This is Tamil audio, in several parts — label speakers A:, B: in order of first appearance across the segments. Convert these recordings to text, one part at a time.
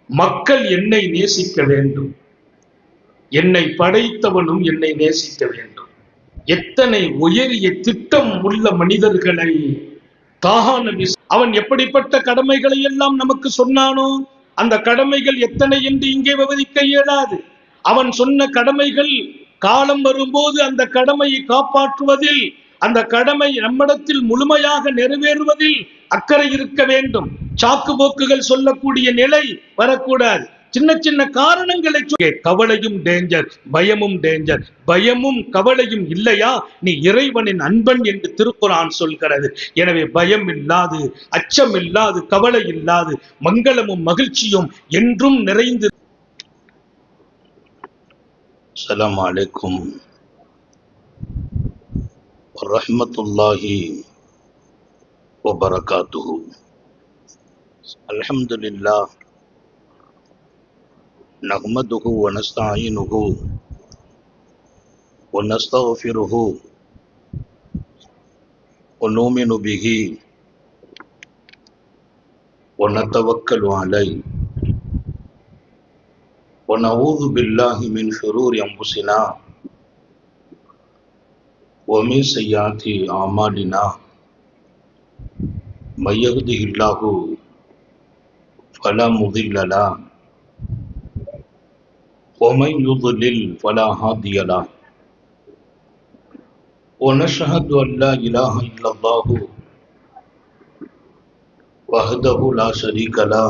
A: மக்கள் என்னை நேசிக்க வேண்டும், என்னை படைத்தவனும் என்னை நேசிக்க வேண்டும். எத்தனை உயரிய திட்டம் உள்ள மனிதர்களை தாஹா நபி அவன் எப்படிப்பட்ட கடமைகளை எல்லாம் நமக்கு சொன்னானோ அந்த கடமைகள் எத்தனை என்று இங்கே விவரிக்க இயலாது. அவன் சொன்ன கடமைகள் காலம் வரும்போது அந்த கடமையை காப்பாற்றுவதில், அந்த கடமை நம்மிடத்தில் முழுமையாக நிறைவேறுவதில் அக்கறை இருக்க வேண்டும். சாக்கு போக்குகள் சொல்லக்கூடிய நிலை வரக்கூடாது. சின்ன சின்ன காரணங்களை கவலையும் டேஞ்சர், பயமும் டேஞ்சர். பயமும் கவலையும் இல்லையா நீ இறைவனின் அன்பன் என்று திருக்குர்ஆன் சொல்கிறது. எனவே பயம் இல்லாது, அச்சம் இல்லாது, கவலை இல்லாது, மங்களமும் மகிழ்ச்சியும் என்றும் நிறைந்து.
B: அஸ்ஸலாமு அலைக்கும் வரஹ்மத்துல்லாஹி வபரகாத்துஹு. அல்ஹம்துலில்லாஹ் நஹ்மதுஹு வ நஸ்தஈனுஹு வ நஸ்தக்ஃபிருஹு வ நுமினு பிஹி வ நதவக்கலு அலைஹி வ நஊது பில்லாஹி மின் ஷுரூரி அன்ஃபுஸினா வ மின் ஸய்யிஆத்தி அஅமாலினா. மன் யஹ்திஹில்லாஹு ஃபலா முதில்ல லஹு ومن يضلل فلا هادي له. ونشهد أن لا إله إلا الله وحده لا شريك له.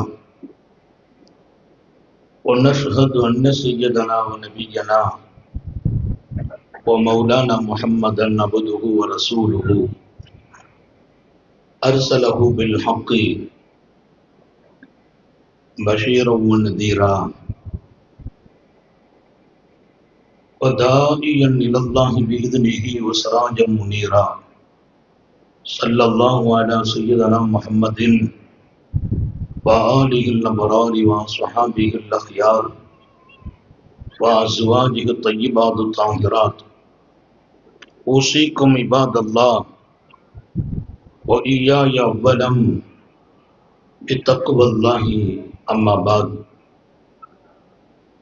B: ونشهد أن سيدنا ونبينا ومولانا محمدا عبده ورسوله أرسله بالحق بشيرا ونذيرا وداعيا إلى الله بإذنه وسراجا منيرا. صلى الله على سيدنا محمد وآله الأبرار وصحابه الأخيار وأزواجه الطيبات الطاهرات. أوصيكم عباد الله وإياي أولا بتقوى الله. أما بعد،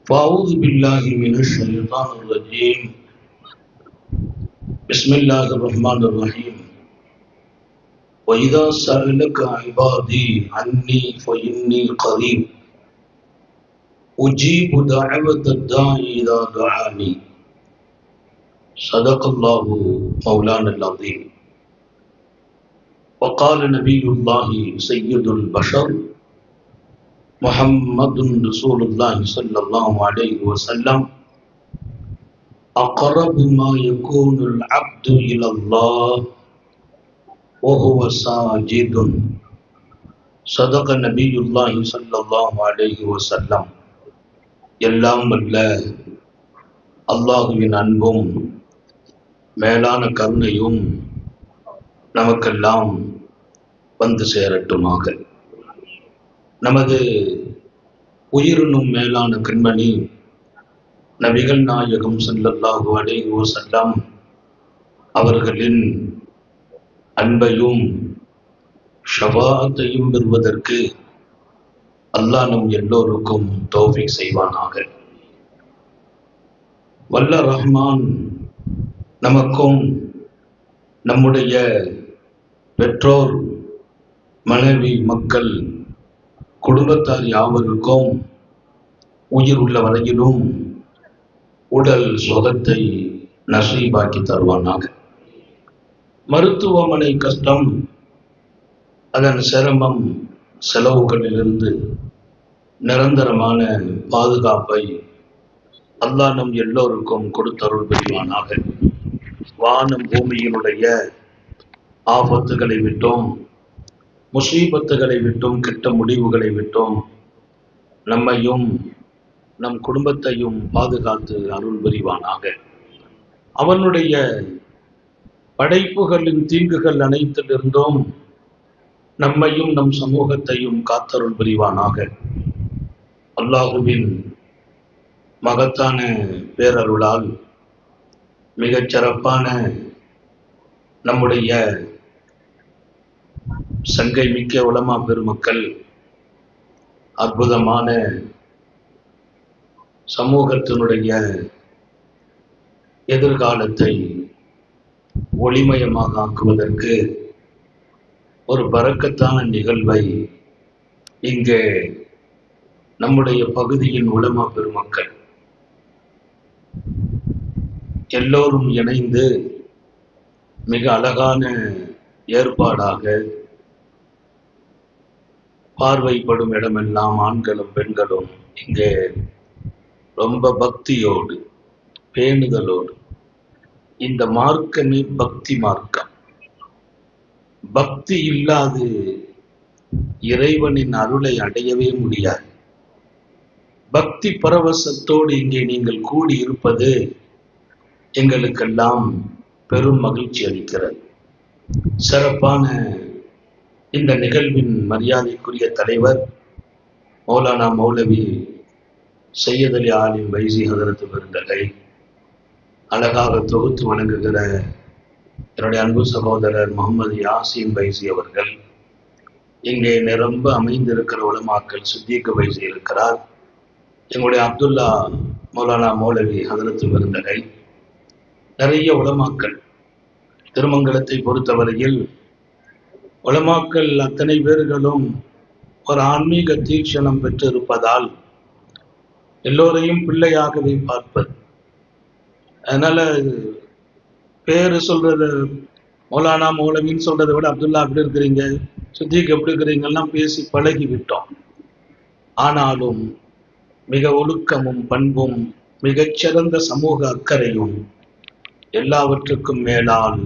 B: فأعوذ بالله من الشيطان الرجيم. بسم الله الرحمن الرحيم. وإذا سألك عبادي عني فإني قريب أجيب دعوة الداعي إذا دعاني. صدق الله مولانا العظيم. وقال نبي الله سيد البشر محمد رسول الله صلى الله عليه وسلم: أقرب ما يكون العبد إلى الله وهو ساجد. صدق نبي الله صلى الله عليه وسلم. எல்லாம் வல்ல அல்லாஹுவின் அன்பும் மேலான கருணையும் நமக்கெல்லாம் வந்து சேரட்டுமாக. நமது உயிரினும் மேலான கண்மணி நபிகள் நாயகம் ஸல்லல்லாஹு அலைஹி வஸல்லம் அவர்களின் அன்பையும் ஷஃபாஅத்தையும் பெறுவதற்கு அல்லாஹ் நம் எல்லோருக்கும் தௌஃபீக் செய்வானாக. வல்ல ரஹ்மான் நமக்கும் நம்முடைய பெற்றோர், மனைவி, மக்கள், குடும்பத்தார் யாவருக்கும் உயிர் உள்ள வரையிலும் உடல் சுகத்தை நசீபாக்கி தருவானாக. மருத்துவமனை கஷ்டம், அதன் சிரமம், செலவுகளிலிருந்து நிரந்தரமான பாதுகாப்பை அல்லாஹ் நம் எல்லோருக்கும் கொடுத்தருள் புரிவானாக. வானம் பூமியினுடைய ஆபத்துகளை விட்டோம், முசீபத்துகளை விட்டும், கெட்ட முடிவுகளை விட்டோம் நம்மையும் நம் குடும்பத்தையும் பாதுகாத்து அருள் புரிவானாக. அவனுடைய படைப்புகளின் தீங்குகள் அனைத்திலிருந்தும் நம்மையும் நம் சமூகத்தையும் காத்தருள் புரிவானாக. அல்லாஹுவின் மகத்தான பேரருளால் மிகச் சிறப்பான நம்முடைய சங்கை மிக்க உலமா பெருமக்கள் அற்புதமான சமூகத்தினுடைய எதிர்காலத்தை ஒளிமயமாக ஆக்குவதற்கு ஒரு பரக்கத்தான நிகழ்வை இங்கே நம்முடைய பகுதியின் உலமா பெருமக்கள் எல்லோரும் இணைந்து மிக அழகான ஏற்பாடாக பார்வைப்படும் இடமெல்லாம் ஆண்களும் பெண்களும் இங்கே ரொம்ப பக்தியோடு பேணுதலோடு, இந்த மார்க்கமே பக்தி மார்க்கம். பக்தி இல்லாது இறைவனின் அருளை அடையவே முடியாது. பக்தி பரவசத்தோடு இங்கே நீங்கள் கூடி இருப்பது எங்களுக்கெல்லாம் பெரும் மகிழ்ச்சி அளிக்கிறது. சிறப்பான இந்த நிகழ்வின் மரியாதைக்குரிய தலைவர் மௌலானா மௌலவி சையத் அலி ஆலிம் பைசி ஹதரத் விருந்தகை, அழகாக தொகுத்து வழங்குகிற என்னுடைய அன்பு சகோதரர் முகமது யாசின் பைசி அவர்கள், இங்கே நிரம்ப அமைந்திருக்கிற உலமாக்கள் சித்திக் பைசி இருக்கிறார், எங்களுடைய அப்துல்லா மௌலானா மௌலவி ஹதரத் விருந்தகை, நிறைய உலமாக்கள். திருமங்கலத்தை பொறுத்தவரையில் உலமாக்கள் அத்தனை பேர்களும் ஒரு ஆன்மீக தீட்சணம் பெற்று இருப்பதால் எல்லோரையும் பிள்ளையாகவே பார்ப்பது. அதனால பேரு சொல்றது மௌலானா மௌலவின்னு சொல்றதை விட அப்துல்லா எப்படி இருக்கிறீங்க, சித்திக் எப்படி இருக்கிறீங்கலாம் பேசி பழகி விட்டோம். ஆனாலும் மிக ஒழுக்கமும் பண்பும் மிகச்சிறந்த சமூக அக்கறையும் எல்லாவற்றுக்கும் மேலால்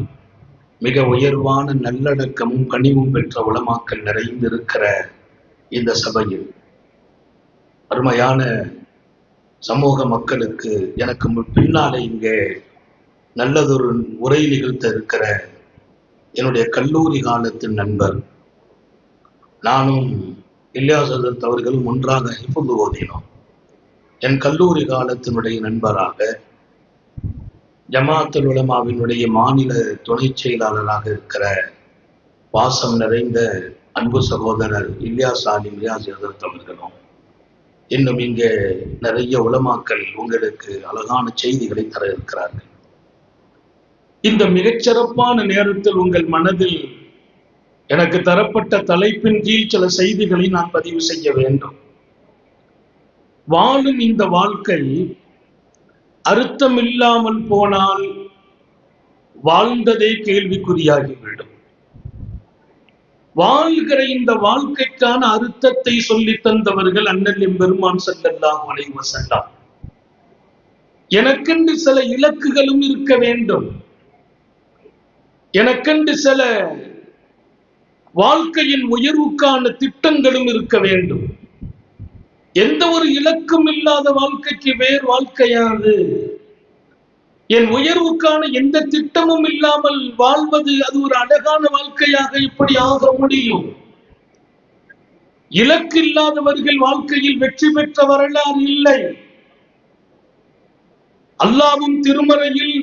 B: மிக உயர்வான நல்லடக்கமும் கனிவும் பெற்ற உலமாக்கள் நிறைந்திருக்கிற இந்த சபையில் அருமையான சமூக மக்களுக்கு எனக்கு பின்னாலே இங்கே நல்லதொரு உரை நிகழ்த்த இருக்கிற என்னுடைய கல்லூரி காலத்தின் நண்பர், நானும் இல்யாஸ் ஹதரத் அவர்களும் ஒன்றாக ஹிஃபுல் ஓதினோம். என் கல்லூரி காலத்தினுடைய நண்பராக ஜமாஅத்துல் உலமாவினுடைய மாநில துணை செயலாளராக இருக்கிற பாசம் நிறைந்த அன்பு சகோதரர் இல்யாஸ் ஆலிம் ரியாஸ் ஹதரத் அவர்களும், இன்னும் இங்கே நிறைய உலமாக்கள் உங்களுக்கு அழகான செய்திகளை தர இருக்கிறார்கள். இந்த மிகச்சிறப்பான நேரத்தில் உங்கள் மனதில் எனக்கு தரப்பட்ட தலைப்பின் கீழ் சில செய்திகளை நான் பதிவு செய்ய வேண்டும். வாழும் இந்த வாழ்க்கை அர்த்தமில்லாமல் போனால் வாழ்ந்ததே கேள்விக்குறியாகிவிடும். வாழ்கிற இந்த வாழ்க்கைக்கான அர்த்தத்தை சொல்லி தந்தவர்கள் அண்ணல் எம்பெருமான் ஸல்லல்லாஹு அலைஹி வஸல்லம். எனக்கென்று சில இலக்குகளும் இருக்க வேண்டும், எனக்கென்று சில வாழ்க்கையின் உயர்வுக்கான திட்டங்களும் இருக்க வேண்டும். எந்த ஒரு இலக்கும் இல்லாத வாழ்க்கைக்கு வேறு வாழ்க்கையாது. என் உயர்வுக்கான எந்த திட்டமும் இல்லாமல் வாழ்வது அது ஒரு அழகான வாழ்க்கையாக எப்படி ஆக முடியும்? இலக்கு இல்லாதவர்கள் வாழ்க்கையில் வெற்றி பெற்ற வரலாறு இல்லை. அல்லாஹ்வும் திருமறையில்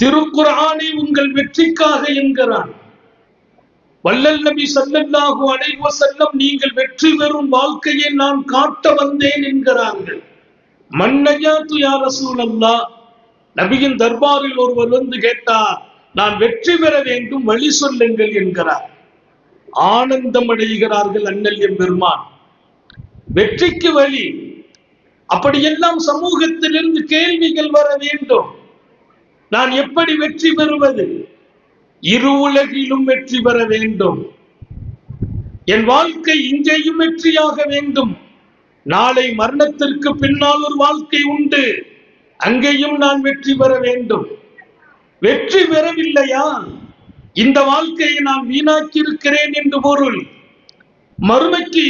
B: திருக்குர்ஆனை உங்கள் வெற்றிக்காக என்கிறான். வல்லல் நபி ஸல்லல்லாஹு அலைஹி வஸல்லம் நீங்கள் வெற்றி பெறும் வாழ்க்கையை நான் காட்ட வந்தேன் என்கிறார்கள். மன்னஜாத்து யா ரசூலல்லாஹ், நபியின் தர்பாரில் ஒருவர் வந்து கேட்டார், நான் வெற்றி பெற வேண்டும் வழி சொல்லுங்கள் என்கிறார். ஆனந்தம் அடைகிறார்கள் அண்ணல் எம்பெருமான். வெற்றிக்கு வழி, அப்படியெல்லாம் சமூகத்திலிருந்து கேள்விகள் வர வேண்டும். நான் எப்படி வெற்றி பெறுவது? இரு உலகிலும் வெற்றி பெற வேண்டும். என் வாழ்க்கை இங்கேயும் வெற்றியாக வேண்டும். நாளை மரணத்திற்கு பின்னால் ஒரு வாழ்க்கை உண்டு, அங்கேயும் நான் வெற்றி பெற வேண்டும். வெற்றி பெறவில்லையா, இந்த வாழ்க்கையை நான் வீணாக்கி இருக்கிறேன் என்று பொருள். மறுமைக்கு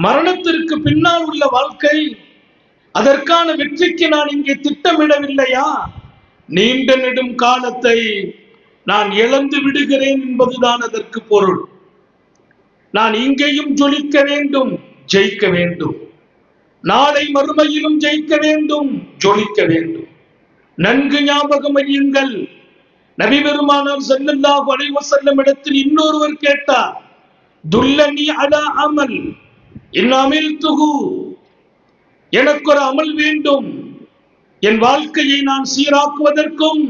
B: மரணத்திற்கு பின்னால் உள்ள வாழ்க்கை, அதற்கான வெற்றிக்கு நான் இங்கே திட்டமிடவில்லையா, நீண்ட நெடும் காலத்தை நான் இழந்து விடுகிறேன் என்பதுதான் அதற்கு பொருள். நான் இங்கேயும் ஜொலிக்க வேண்டும், ஜெயிக்க வேண்டும். நாளை மறுமையிலும் ஜெயிக்க வேண்டும், ஜொலிக்க வேண்டும். நன்கு ஞாபகம் வையுங்கள், நபி பெருமானார் ஸல்லல்லாஹு அலைஹி வஸல்லம் இடத்தில் இன்னொருவர் கேட்டார், துல்லனி அலா அமல்,
A: இன்னமில்துஹு, எனக்கு ஒரு அமல் வேண்டும், என் வாழ்க்கையை நான் சீராக்குவதற்கும்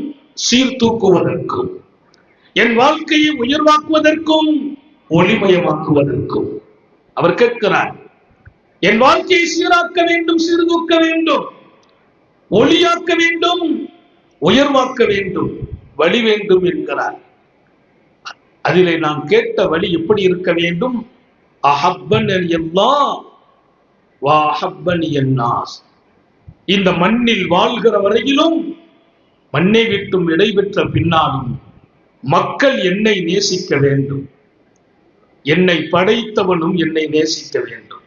A: சீர்தூக்குவதற்கும், என் வாழ்க்கையை உயர்வாக்குவதற்கும் ஒளிமயமாக்குவதற்கும். அவர் கேட்கிறார், என் வாழ்க்கையை சீராக்க வேண்டும், சீர்தூக்க வேண்டும், ஒளியாக்க வேண்டும், உயர்வாக்க வேண்டும், வழி வேண்டும் என்கிறார். அதிலே நாம் கேட்ட வழி எப்படி இருக்க வேண்டும்? அஹப்பனி அல்லாஹ் வ அஹப்பனி அன்னாஸ். இந்த மண்ணில் வாழ்கிற வரையிலும், மண்ணை விட்டும் விடைபெற்ற பின்னாலும் மக்கள் என்னை நேசிக்க வேண்டும், என்னை படைத்தவனும் என்னை நேசிக்க வேண்டும்.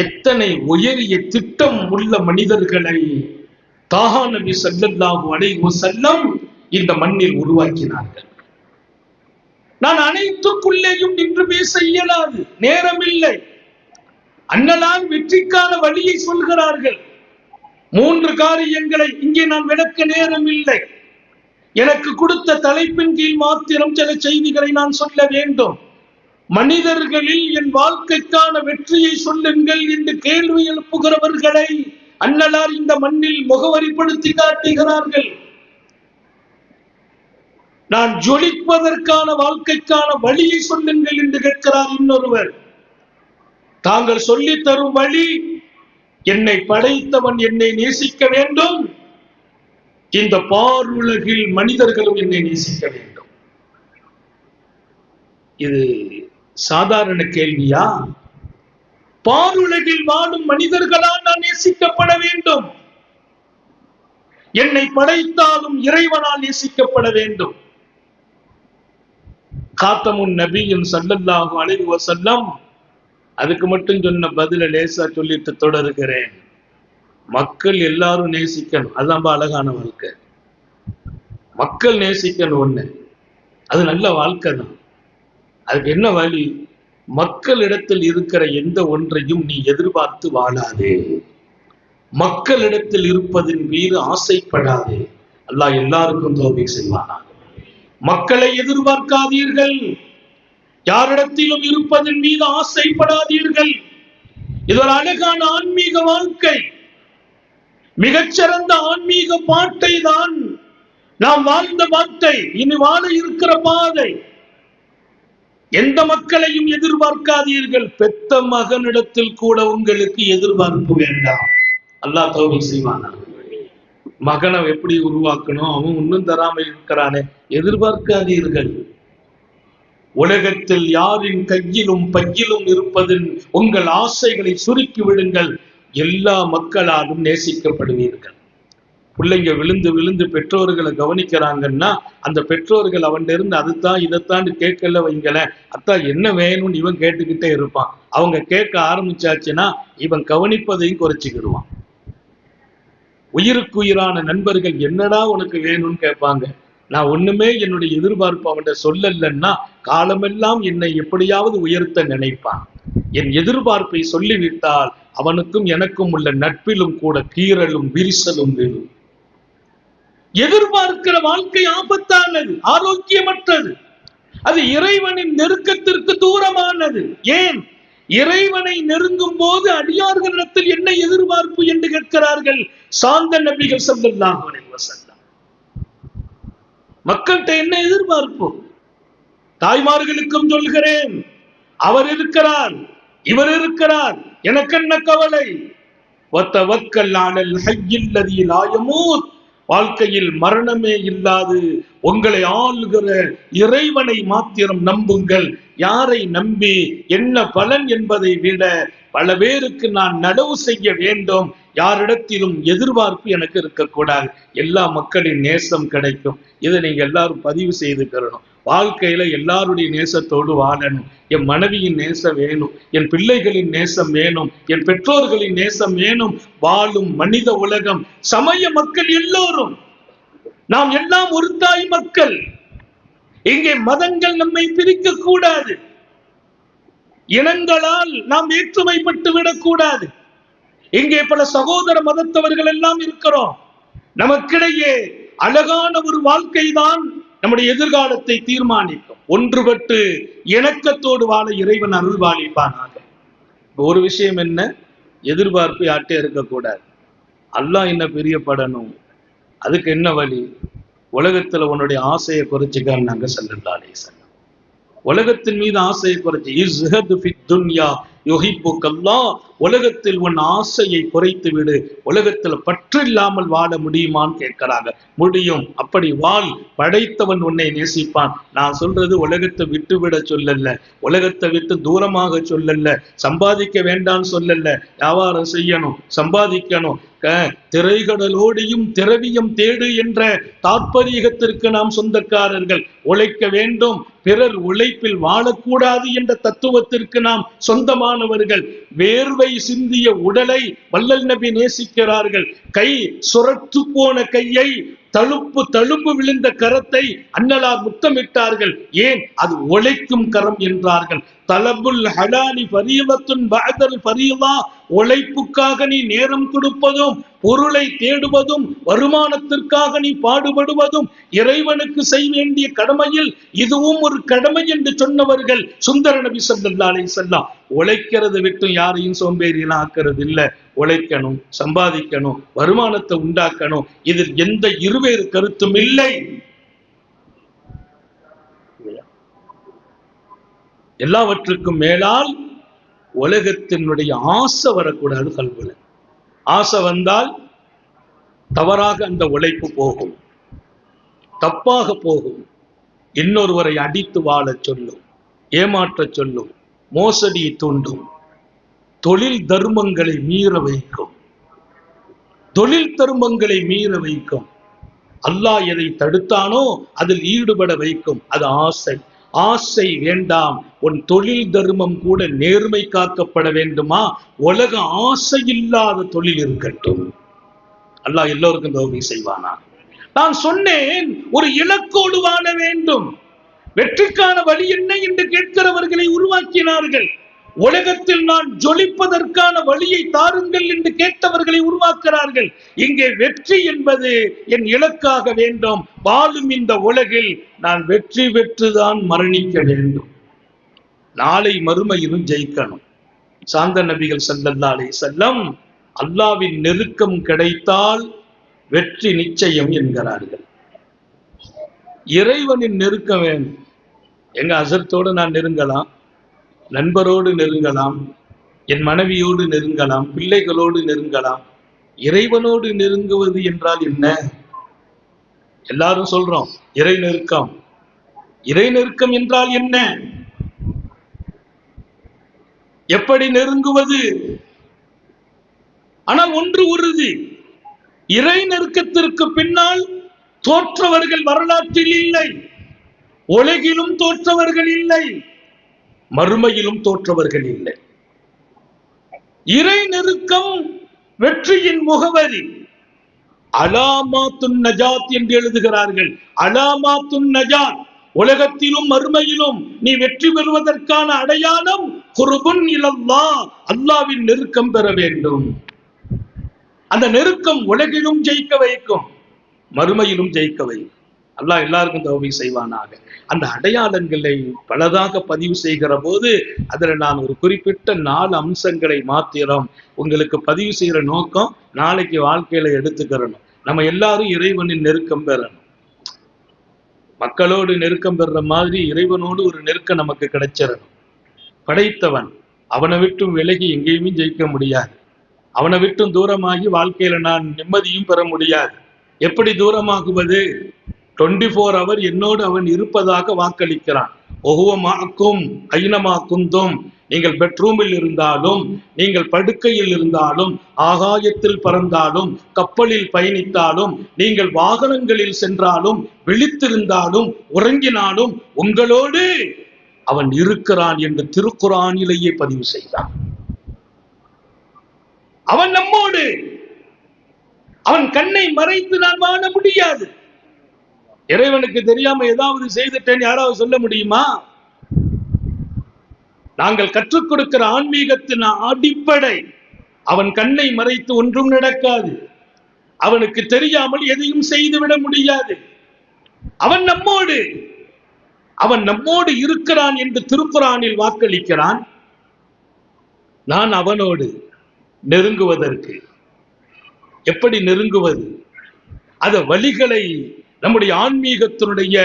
A: எத்தனை உயரிய திட்டம் உள்ள மனிதர்களை தாஹா நபி ஸல்லல்லாஹு அலைஹி வஸல்லம் இந்த மண்ணில் உருவாக்கினார்கள். நான் அனைத்துக்குள்ளேயும் நின்று பேச இயலாது, நேரமில்லை. அன்னலான் வெற்றிக்கான வழியை சொல்கிறார்கள். 3 காரியங்களை இங்கே நான் விளக்க நேரம் இல்லை. எனக்கு கொடுத்த தலைப்பின் கீழ் மாத்திரம் சில செய்திகளை நான் சொல்ல வேண்டும். மனிதர்களில் என் வாழ்க்கைக்கான வெற்றியை சொல்லுங்கள் என்று கேள்வி எழுப்புகிறவர்களை அன்னலார் இந்த மண்ணில் முகவரிப்படுத்தி காட்டுகிறார்கள். நான் ஜொலிப்பதற்கான வாழ்க்கைக்கான வழியை சொல்லுங்கள் என்று கேட்கிறார் இன்னொருவர். தாங்கள் சொல்லி தரும் வழி, என்னை படைத்தவன் என்னை நேசிக்க வேண்டும், இந்த பாருலகில் மனிதர்களும் என்னை நேசிக்க வேண்டும். இது சாதாரண கேள்வியா? பாருலகில் வாழும் மனிதர்களால் நான் நேசிக்கப்பட வேண்டும். என்னை படைத்தாலும் இறைவனால் நேசிக்கப்பட வேண்டும். காத்தமுன் நபியின் ஸல்லல்லாஹு அலைஹி வஸல்லம் அதுக்கு மட்டும் சொன்ன பதில லேசா சொல்லிட்டு தொடருகிறேன். மக்கள் எல்லாரும் நேசிக்கணும், அதான் அழகான வாழ்க்கை. மக்கள் நேசிக்கணும் ஒண்ணு, அது நல்ல வாழ்க்கை தான். அதுக்கு என்ன வழி? மக்களிடத்தில் இருக்கிற எந்த ஒன்றையும் நீ எதிர்பார்த்து வாழாதே, மக்களிடத்தில் இருப்பதின் மீது ஆசைப்படாதே. அல்லாஹ் எல்லாருக்கும் தௌஃபீக் செய்வானாக. மக்களை எதிர்பார்க்காதீர்கள், யாரிடத்திலும் இருப்பதன் மீது ஆசைப்படாதீர்கள். இது ஒரு அழகான ஆன்மீக வாழ்க்கை. மிகச்சிறந்த ஆன்மீக பாட்டை தான் நாம் வாழ்ந்த பாட்டை, இனி வாழ இருக்கிற பாதை. எந்த மக்களையும் எதிர்பார்க்காதீர்கள். பெத்த மகனிடத்தில் கூட உங்களுக்கு எதிர்பார்ப்பு வேண்டாம். அல்லாஹ் தௌஃபீக் செய்வானாக. மகனை எப்படி உருவாக்கணும், அவன் இன்னும் தராம இருக்கிறானே, எதிர்பார்க்காதீர்கள். உலகத்தில் யாரின் கையிலும் பையிலும் இருப்பதின் உங்கள் ஆசைகளை சுருக்கி விடுங்கள், எல்லா மக்களாலும் நேசிக்கப்படுவீர்கள். பிள்ளைங்க விழுந்து விழுந்து பெற்றோர்களை கவனிக்கிறாங்கன்னா அந்த பெற்றோர்கள் அவன் இருந்து அதுதான் இதைத்தான் கேட்கல வைங்கள, அத்தான் என்ன வேணும்னு இவன் கேட்டுக்கிட்டே இருப்பான். அவங்க கேட்க ஆரம்பிச்சாச்சுன்னா இவன் கவனிப்பதையும் குறைச்சிக்கிடுவான். உயிருக்கு உயிரான நண்பர்கள் என்னடா உனக்கு வேணும்னு கேட்பாங்க. நான் ஒண்ணுமே என்னுடைய எதிர்பார்ப்பு அவன்கிட்ட சொல்லலன்னா காலமெல்லாம் என்னை எப்படியாவது உயர்த்த நினைப்பான். என் எதிர்பார்ப்பை சொல்லிவிட்டால் அவனுக்கும் எனக்கும் உள்ள நட்பிலும் கூட கீறலும் விரிசலும் விழும். எதிர்பார்க்கிற வாழ்க்கை ஆபத்தானது, ஆரோக்கியமற்றது. அது இறைவனின் நெருக்கத்திற்கு தூரமானது. ஏன்? இறைவனை நெருங்கும் போது அடியார்களிடத்தில் என்ன எதிர்பார்ப்பு என்று கேட்கிறார்கள் சாந்த நபிகள் ஸல்லல்லாஹு அலைஹி வஸல்லம். மக்கள்கிட்ட என்ன எதிர்பார்ப்பு? தாய்மார்களுக்கும் சொல்கிறேன், அவர் இருக்கிறார், இவர் இருக்கிறார், எனக்கு என்ன கவலை? வத்தவக்கல் அலல் ஹய்யில் லதீ லா யமூத். வாழ்க்கையில் மரணமே இல்லாது உங்களை ஆளுகிற இறைவனை மாத்திரம் நம்புங்கள். யாரை நம்பி என்ன பலன் என்பதை விட பல பேருக்கு நான் நடவு செய்ய வேண்டும், யாரிடத்திலும் எதிர்பார்ப்பு எனக்கு இருக்கக்கூடாது. எல்லா மக்களின் நேசம் கிடைக்கும். இதை நீங்க எல்லாரும் பதிவு செய்துக்கிறணும். வாழ்க்கையில எல்லாருடைய நேசத்தோடு வாழணும். என் மனைவியின் நேசம் வேணும், என் பிள்ளைகளின் நேசம் வேணும், என் பெற்றோர்களின் நேசம் வேணும். வாழும் மனித உலகம், சமய மக்கள் எல்லோரும் நாம் எல்லாம் ஒரு தாய் மக்கள். இங்கே மதங்கள் நம்மை பிரிக்க கூடாது, இனங்களால் நாம் வேற்றுமைப்பட்டு விடக்கூடாது. இங்கே பல சகோதர மதத்தவர்கள் எல்லாம் இருக்கிறோம். நமக்கிடையே அழகான ஒரு வாழ்க்கை தான் நம்முடைய எதிர்காலத்தை தீர்மானிக்கும். ஒன்றுபட்டு இணக்கத்தோடு வாழ இறைவன் அருள்வாளிப்பானாக. ஒரு விஷயம் என்ன, எதிர்பார்ப்பு யார்ட்டே இருக்கக்கூடாது. அல்லாஹ் என்ன பிரியப்படணும், அதுக்கு என்ன வழி? உலகத்துல உன்னுடைய ஆசையை குறைச்சிக்கான்னு நாங்க ஸல்லல்லாஹு அலைஹி வஸல்லம். உலகத்தின் மீது ஆசையை குறைச்சி, இஸ்ஹது ஃபித் துன்யா யுஹிப்புக்கல்லாஹ், உலகத்தில் உன் ஆசையை குறைத்து விடு. உலகத்துல பற்று இல்லாமல் வாழ முடியுமான்னு கேட்கிறாங்க. முடியும். அப்படி வாழ், படைத்தவன் உன்னை நேசிப்பான். நான் சொல்றது உலகத்தை விட்டு விட சொல்லல, உலகத்தை விட்டு தூரமாக சொல்லல, சம்பாதிக்க வேண்டாம்னு சொல்லல. வியாபாரம் செய்யணும், சம்பாதிக்கணும், திரைகடலோடியும் திரவியம் தேடு என்ற தாற்பரியத்திற்கு நாம் சொந்தக்காரர்கள். உழைக்க வேண்டும், பிறர் உழைப்பில் வாழக்கூடாது என்ற தத்துவத்திற்கு நாம் சொந்தமானவர்கள். வேர்வை சிந்திய உடலை வல்லல் நபி நேசிக்கிறார்கள். கை சுரத்து போன கையை, தழும்பு விழுந்த கரத்தை அன்னலார் முத்தமிட்டார்கள். ஏன்? அது உழைக்கும் கரம் என்றார்கள். தலபுல் ஹலாலி ஃபரீலத்துன் பஅதல் ஃபரீலா, உழைப்புக்காக நீ நேரம் கொடுப்பதும், பொருளை தேடுவதும், வருமானத்திற்காக நீ பாடுபடுவதும் இறைவனுக்கு செய்ய வேண்டிய கடமையில் இதுவும் ஒரு கடமை என்று சொன்னவர்கள் சுந்தர நபி ஸல்லல்லாஹு அலைஹி வஸல்லம். உழைக்கிறது விட்டு யாரையும் சோம்பேறியெல்லாம் ஆக்கிறது இல்லை. உழைக்கணும், சம்பாதிக்கணும், வருமானத்தை உண்டாக்கணும். இதில் எந்த இருவேறு கருத்தும் இல்லை. எல்லாவற்றுக்கும் மேலால் உலகத்தினுடைய ஆசை வரக்கூடாது. கல்வில ஆசை வந்தால் தவறாக அந்த உழைப்பு போகும், தப்பாக போகும். இன்னொருவரை அடித்து வாழ சொல்லும், ஏமாற்ற சொல்லும், மோசடியை தூண்டும், தொழில் தர்மங்களை மீற வைக்கும், தொழில் தர்மங்களை மீற வைக்கும். அல்லாஹ் எதை தடுத்தானோ அதில் ஈடுபட வைக்கும். அது ஆசை. ஆசை வேண்டாம். உன் தொழில் தர்மம் கூட நேர்மை காக்கப்பட வேண்டுமா? உலக ஆசை இல்லாத தொழில் இருக்கட்டும். அல்லாஹ் எல்லோருக்கும் தௌஃபீக் செய்வானா? நான் சொன்னேன், ஒரு இலக்கோடு வாழ வேண்டும். வெற்றிக்கான வழி என்ன என்று கேட்கிறவர்களை உருவாக்கினார்கள். உலகத்தில் நான் ஜொலிப்பதற்கான வழியை தாருங்கள் என்று கேட்டவர்களை உருவாக்குறார்கள். இங்கே வெற்றி என்பது என் இலக்காக வேண்டும். வாழும் இந்த உலகில் நான் வெற்றி பெற்றுதான் மரணிக்க வேண்டும். நாளை மறுமையிலும் ஜெயிக்கணும். சாந்த நபிகள் ஸல்லல்லாஹு அலைஹி வஸல்லம் அல்லாஹ்வின் நெருக்கம் கிடைத்தால் வெற்றி நிச்சயம் என்கிறார்கள். இறைவனின் நெருக்கம் வேணும். எங்க அசர்த்தோடு நான் நெருங்கலாம், நண்பரோடு நெருங்கலாம், என் மனைவியோடு நெருங்கலாம், பிள்ளைகளோடு நெருங்கலாம். இறைவனோடு நெருங்குவது என்றால் என்ன? எல்லாரும் சொல்றோம் இறை நெருக்கம். இறை நெருக்கம் என்றால் என்ன? எப்படி நெருங்குவது? ஆனால் ஒன்று உறுதி, இறை நெருக்கத்திற்கு பின்னால் தோற்றவர்கள் வரலாற்றில் இல்லை, உலகிலும் தோற்றவர்கள் இல்லை, மறுமையிலும் தோற்றவர்கள் இல்லை. இறை நெருக்கம் வெற்றியின் முகவரி. அலாமாத்துன் நஜாத் என்று எழுதுகிறார்கள். அலாமாத்துன் நஜாத், உலகத்திலும் மறுமையிலும் நீ வெற்றி பெறுவதற்கான அடையாளம் குர்புன் இலல்லாஹ், அல்லாஹ்வின் நெருக்கம் பெற வேண்டும். அந்த நெருக்கம் உலகிலும் ஜெயிக்க வைக்கும், மறுமையிலும் ஜெயிக்க வைக்கும். அல்லாஹ் எல்லாருக்கும் தௌஃபீக் செய்வானாக. அந்த அடையாளங்களை பலதாக பதிவு செய்கிற போது அதுல நான் ஒரு குறிப்பிட்ட 4 அம்சங்களை மாத்திரம் உங்களுக்கு பதிவு செய்யற நோக்கம், நாளைக்கு வாழ்க்கையில எடுத்துக்கிறணும். நம்ம எல்லாரும் இறைவனின் நெருக்கம் பெறணும். மக்களோடு நெருக்கம் பெறுற மாதிரி இறைவனோடு ஒரு நெருக்கம் நமக்கு கிடைச்சிடணும். படைத்தவன், அவனை விட்டும் விலகி எங்கேயுமே ஜெயிக்க முடியாது. அவனை விட்டும் தூரமாகி வாழ்க்கையில நான் நிம்மதியும் பெற முடியாது. எப்படி தூரமாகுவது? 24 hour என்னோடு அவன் இருப்பதாக வாக்களிக்கிறான். ஒவ்வொருக்கும் ஐனமாக்குந்தும், நீங்கள் பெட்ரூமில் இருந்தாலும், நீங்கள் படுக்கையில் இருந்தாலும், ஆகாயத்தில் பறந்தாலும், கப்பலில் பயணித்தாலும், நீங்கள் வாகனங்களில் சென்றாலும், விழித்திருந்தாலும், உறங்கினாலும் உங்களோடு அவன் இருக்கிறான் என்று திருக்குர்ஆனிலேயே பதிவு செய்தான். அவன் நம்மோடு. அவன் கண்ணை மறைத்து நான் வாழ முடியாது. இறைவனுக்கு தெரியாம ஏதாவது செய்துட்டேன் யாராவது சொல்ல முடியுமா? நாங்கள் கற்றுக் கொடுக்கிற ஆன்மீகத்தின் அடிப்படை, அவன் கண்ணை மறைத்து ஒன்றும் நடக்காது. அவனுக்கு தெரியாமல் எதையும் செய்துவிட முடியாது. அவன் நம்மோடு, அவன் நம்மோடு இருக்கிறான் என்று திருக்குர்ஆனில் வாக்களிக்கிறான். நான் அவனோடு நெருங்குவதற்கு எப்படி நெருங்குவது, அத வழிகளை நம்முடைய ஆன்மீகத்தினுடைய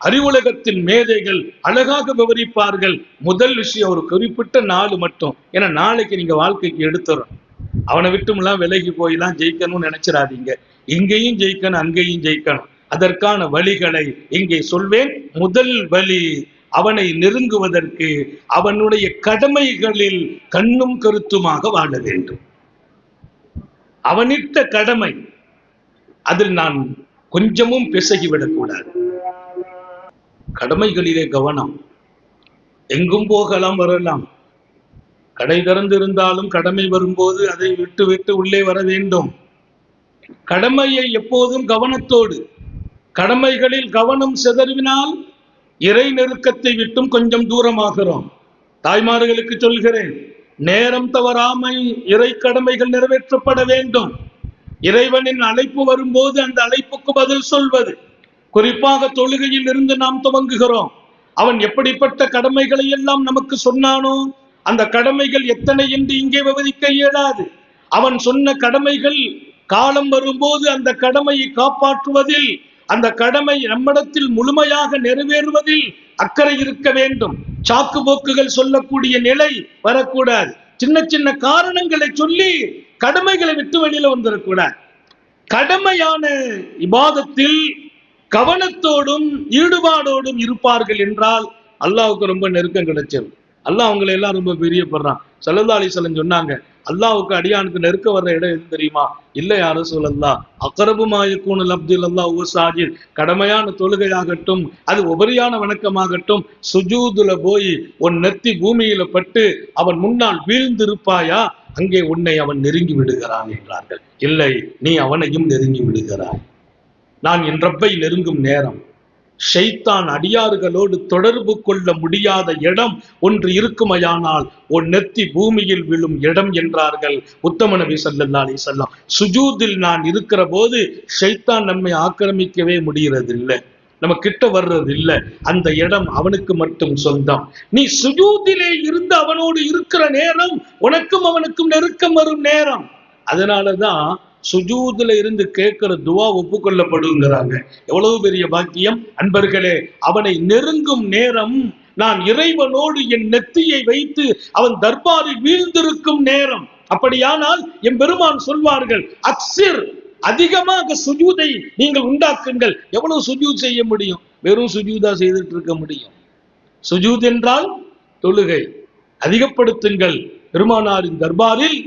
A: அறிவுலகத்தின் மேதைகள் அழகாக விவரிப்பார்கள். முதல் விஷயம் ஒரு குறிப்பிட்ட நாள் மட்டும், ஏன்னா நாளைக்கு நீங்க வாழ்க்கைக்கு எடுத்துறோம். அவனை விட்டுமெல்லாம் விலகி போயெல்லாம் ஜெயிக்கணும்னு நினைச்சிடாதீங்க. இங்கேயும் ஜெயிக்கணும், அங்கேயும் ஜெயிக்கணும். அதற்கான வழிகளை இங்கே சொல்வேன். முதல் வழி, அவனை நெருங்குவதற்கு அவனுடைய கடமைகளில் கண்ணும் கருத்துமாக வாழ வேண்டும். அவனிட்ட கடமை, அதில் நான் கொஞ்சமும் பிசகிவிடக்கூடாது. கடமைகளிலே கவனம். எங்கும் போகலாம் வரலாம், கடை திறந்திருந்தாலும் கடமை வரும்போது அதை விட்டு விட்டு உள்ளே வர வேண்டும். கடமையை எப்போதும் கவனத்தோடு, கடமைகளில் கவனம் சிதறினால் இறை நெருக்கத்தை விட்டும் கொஞ்சம் தூரமாகிறோம். தாய்மார்களுக்கு சொல்கிறேன், நேரம் தவறாமல் இறை கடமைகள் நிறைவேற்றப்பட வேண்டும். இறைவனின் அழைப்பு வரும்போது அந்த அழைப்புக்கு பதில் சொல்வது. குறிப்பாக தொழுகையில் இருந்து நாம் துவங்குகிறோம். அவன் எப்படிப்பட்ட கடமைகளை எல்லாம் நமக்கு சொன்னானோ அந்த கடமைகள் எத்தனை என்று இங்கே விவரிக்க இயலாது. அவன் சொன்ன கடமைகள் காலம் வரும்போது அந்த கடமையை காப்பாற்றுவதில், அந்த கடமை நம்மிடத்தில் முழுமையாக நிறைவேறுவதில் அக்கறை இருக்க வேண்டும். சாக்கு போக்குகள் சொல்லக்கூடிய நிலை வரக்கூடாது. சின்ன சின்ன காரணங்களை சொல்லி கடமைகளை விட்டு வெளியில வந்துடக்கூடாது. கடமையான இபாதத்தில் கவனத்தோடும் ஈடுபாடோடும் இருப்பார்கள் என்றால் அல்லாஹ்வுக்கு ரொம்ப நெருக்கம் கிடைச்சது. அல்லாஹ் அவங்களை எல்லாம் ரொம்ப பிரியப்படுறான். ஸல்லல்லாஹு அலைஹி வஸல்லம் சொன்னாங்க, அல்லாஹ்வுக்கு அடியானுக்கு நெருக்க வர்ற இடம் எது தெரியுமா? இல்ல யா ரசூலல்லாஹ், அக்ரபு மா யகூனு அப்துல்லாஹ் வ சாஜித், கடமையான தொழுகையாகட்டும், அது உபரியான வணக்கமாகட்டும், சுஜூதுல போய் உன் நெத்தி பூமியில பட்டு அவன் முன்னால் வீழ்ந்திருப்பாயா, அங்கே உன்னை அவன் நெருங்கி விடுகிறான் என்றார்கள். இல்லை, நீ அவனையும் நெருங்கி விடுகிறாய். நான் என் ரப்பை நெருங்கும் நேரம், ஷைத்தான் அடியார்களோடு தொடர்பு கொள்ள முடியாத இடம் ஒன்று இருக்குமையானால் உன் நெத்தி பூமியில் விழும் இடம் என்றார்கள் உத்தம நபி ஸல்லல்லாஹு அலைஹி வஸல்லம். சுஜூதில் நான் இருக்கிற போது ஷைத்தான் நம்மை ஆக்கிரமிக்கவே முடியறதில்லை, நம்ம கிட்ட வர்றது இல்லை. அந்த இடம் அவனுக்கு மட்டும் சொந்தம். நீ சுஜூதிலே இருந்து அவனோடு இருக்கிற நேரம் உனக்கும் அவனுக்கும் நெருக்கம் வரும் நேரம். அதனாலதான் சுஜூதுல இருந்து கேட்கிற துவா ஒப்புக்கொள்ளப்படுங்கிறாங்க. எவ்வளவு பெரிய பாக்கியம் அன்பர்களே! அவனை நெருங்கும் நேரம், நான் இறைவனோடு என் நெத்தியை வைத்து அவன் தர்பாரில் வீழ்ந்திருக்கும் நேரம். அப்படியானால் என் பெருமான் சொல்வார்கள், அக்ஸிர், அதிகமாக சுஜூதை நீங்கள் உண்டாக்குங்கள். எவ்வளவு சுஜூத் செய்ய முடியும்? வெறும் சுஜூதா செய்துட்டு இருக்க முடியும்? சுஜூத் என்றால் தொழுகை. அதிகப்படுத்துங்கள். பெருமானாரின் தர்பாரில்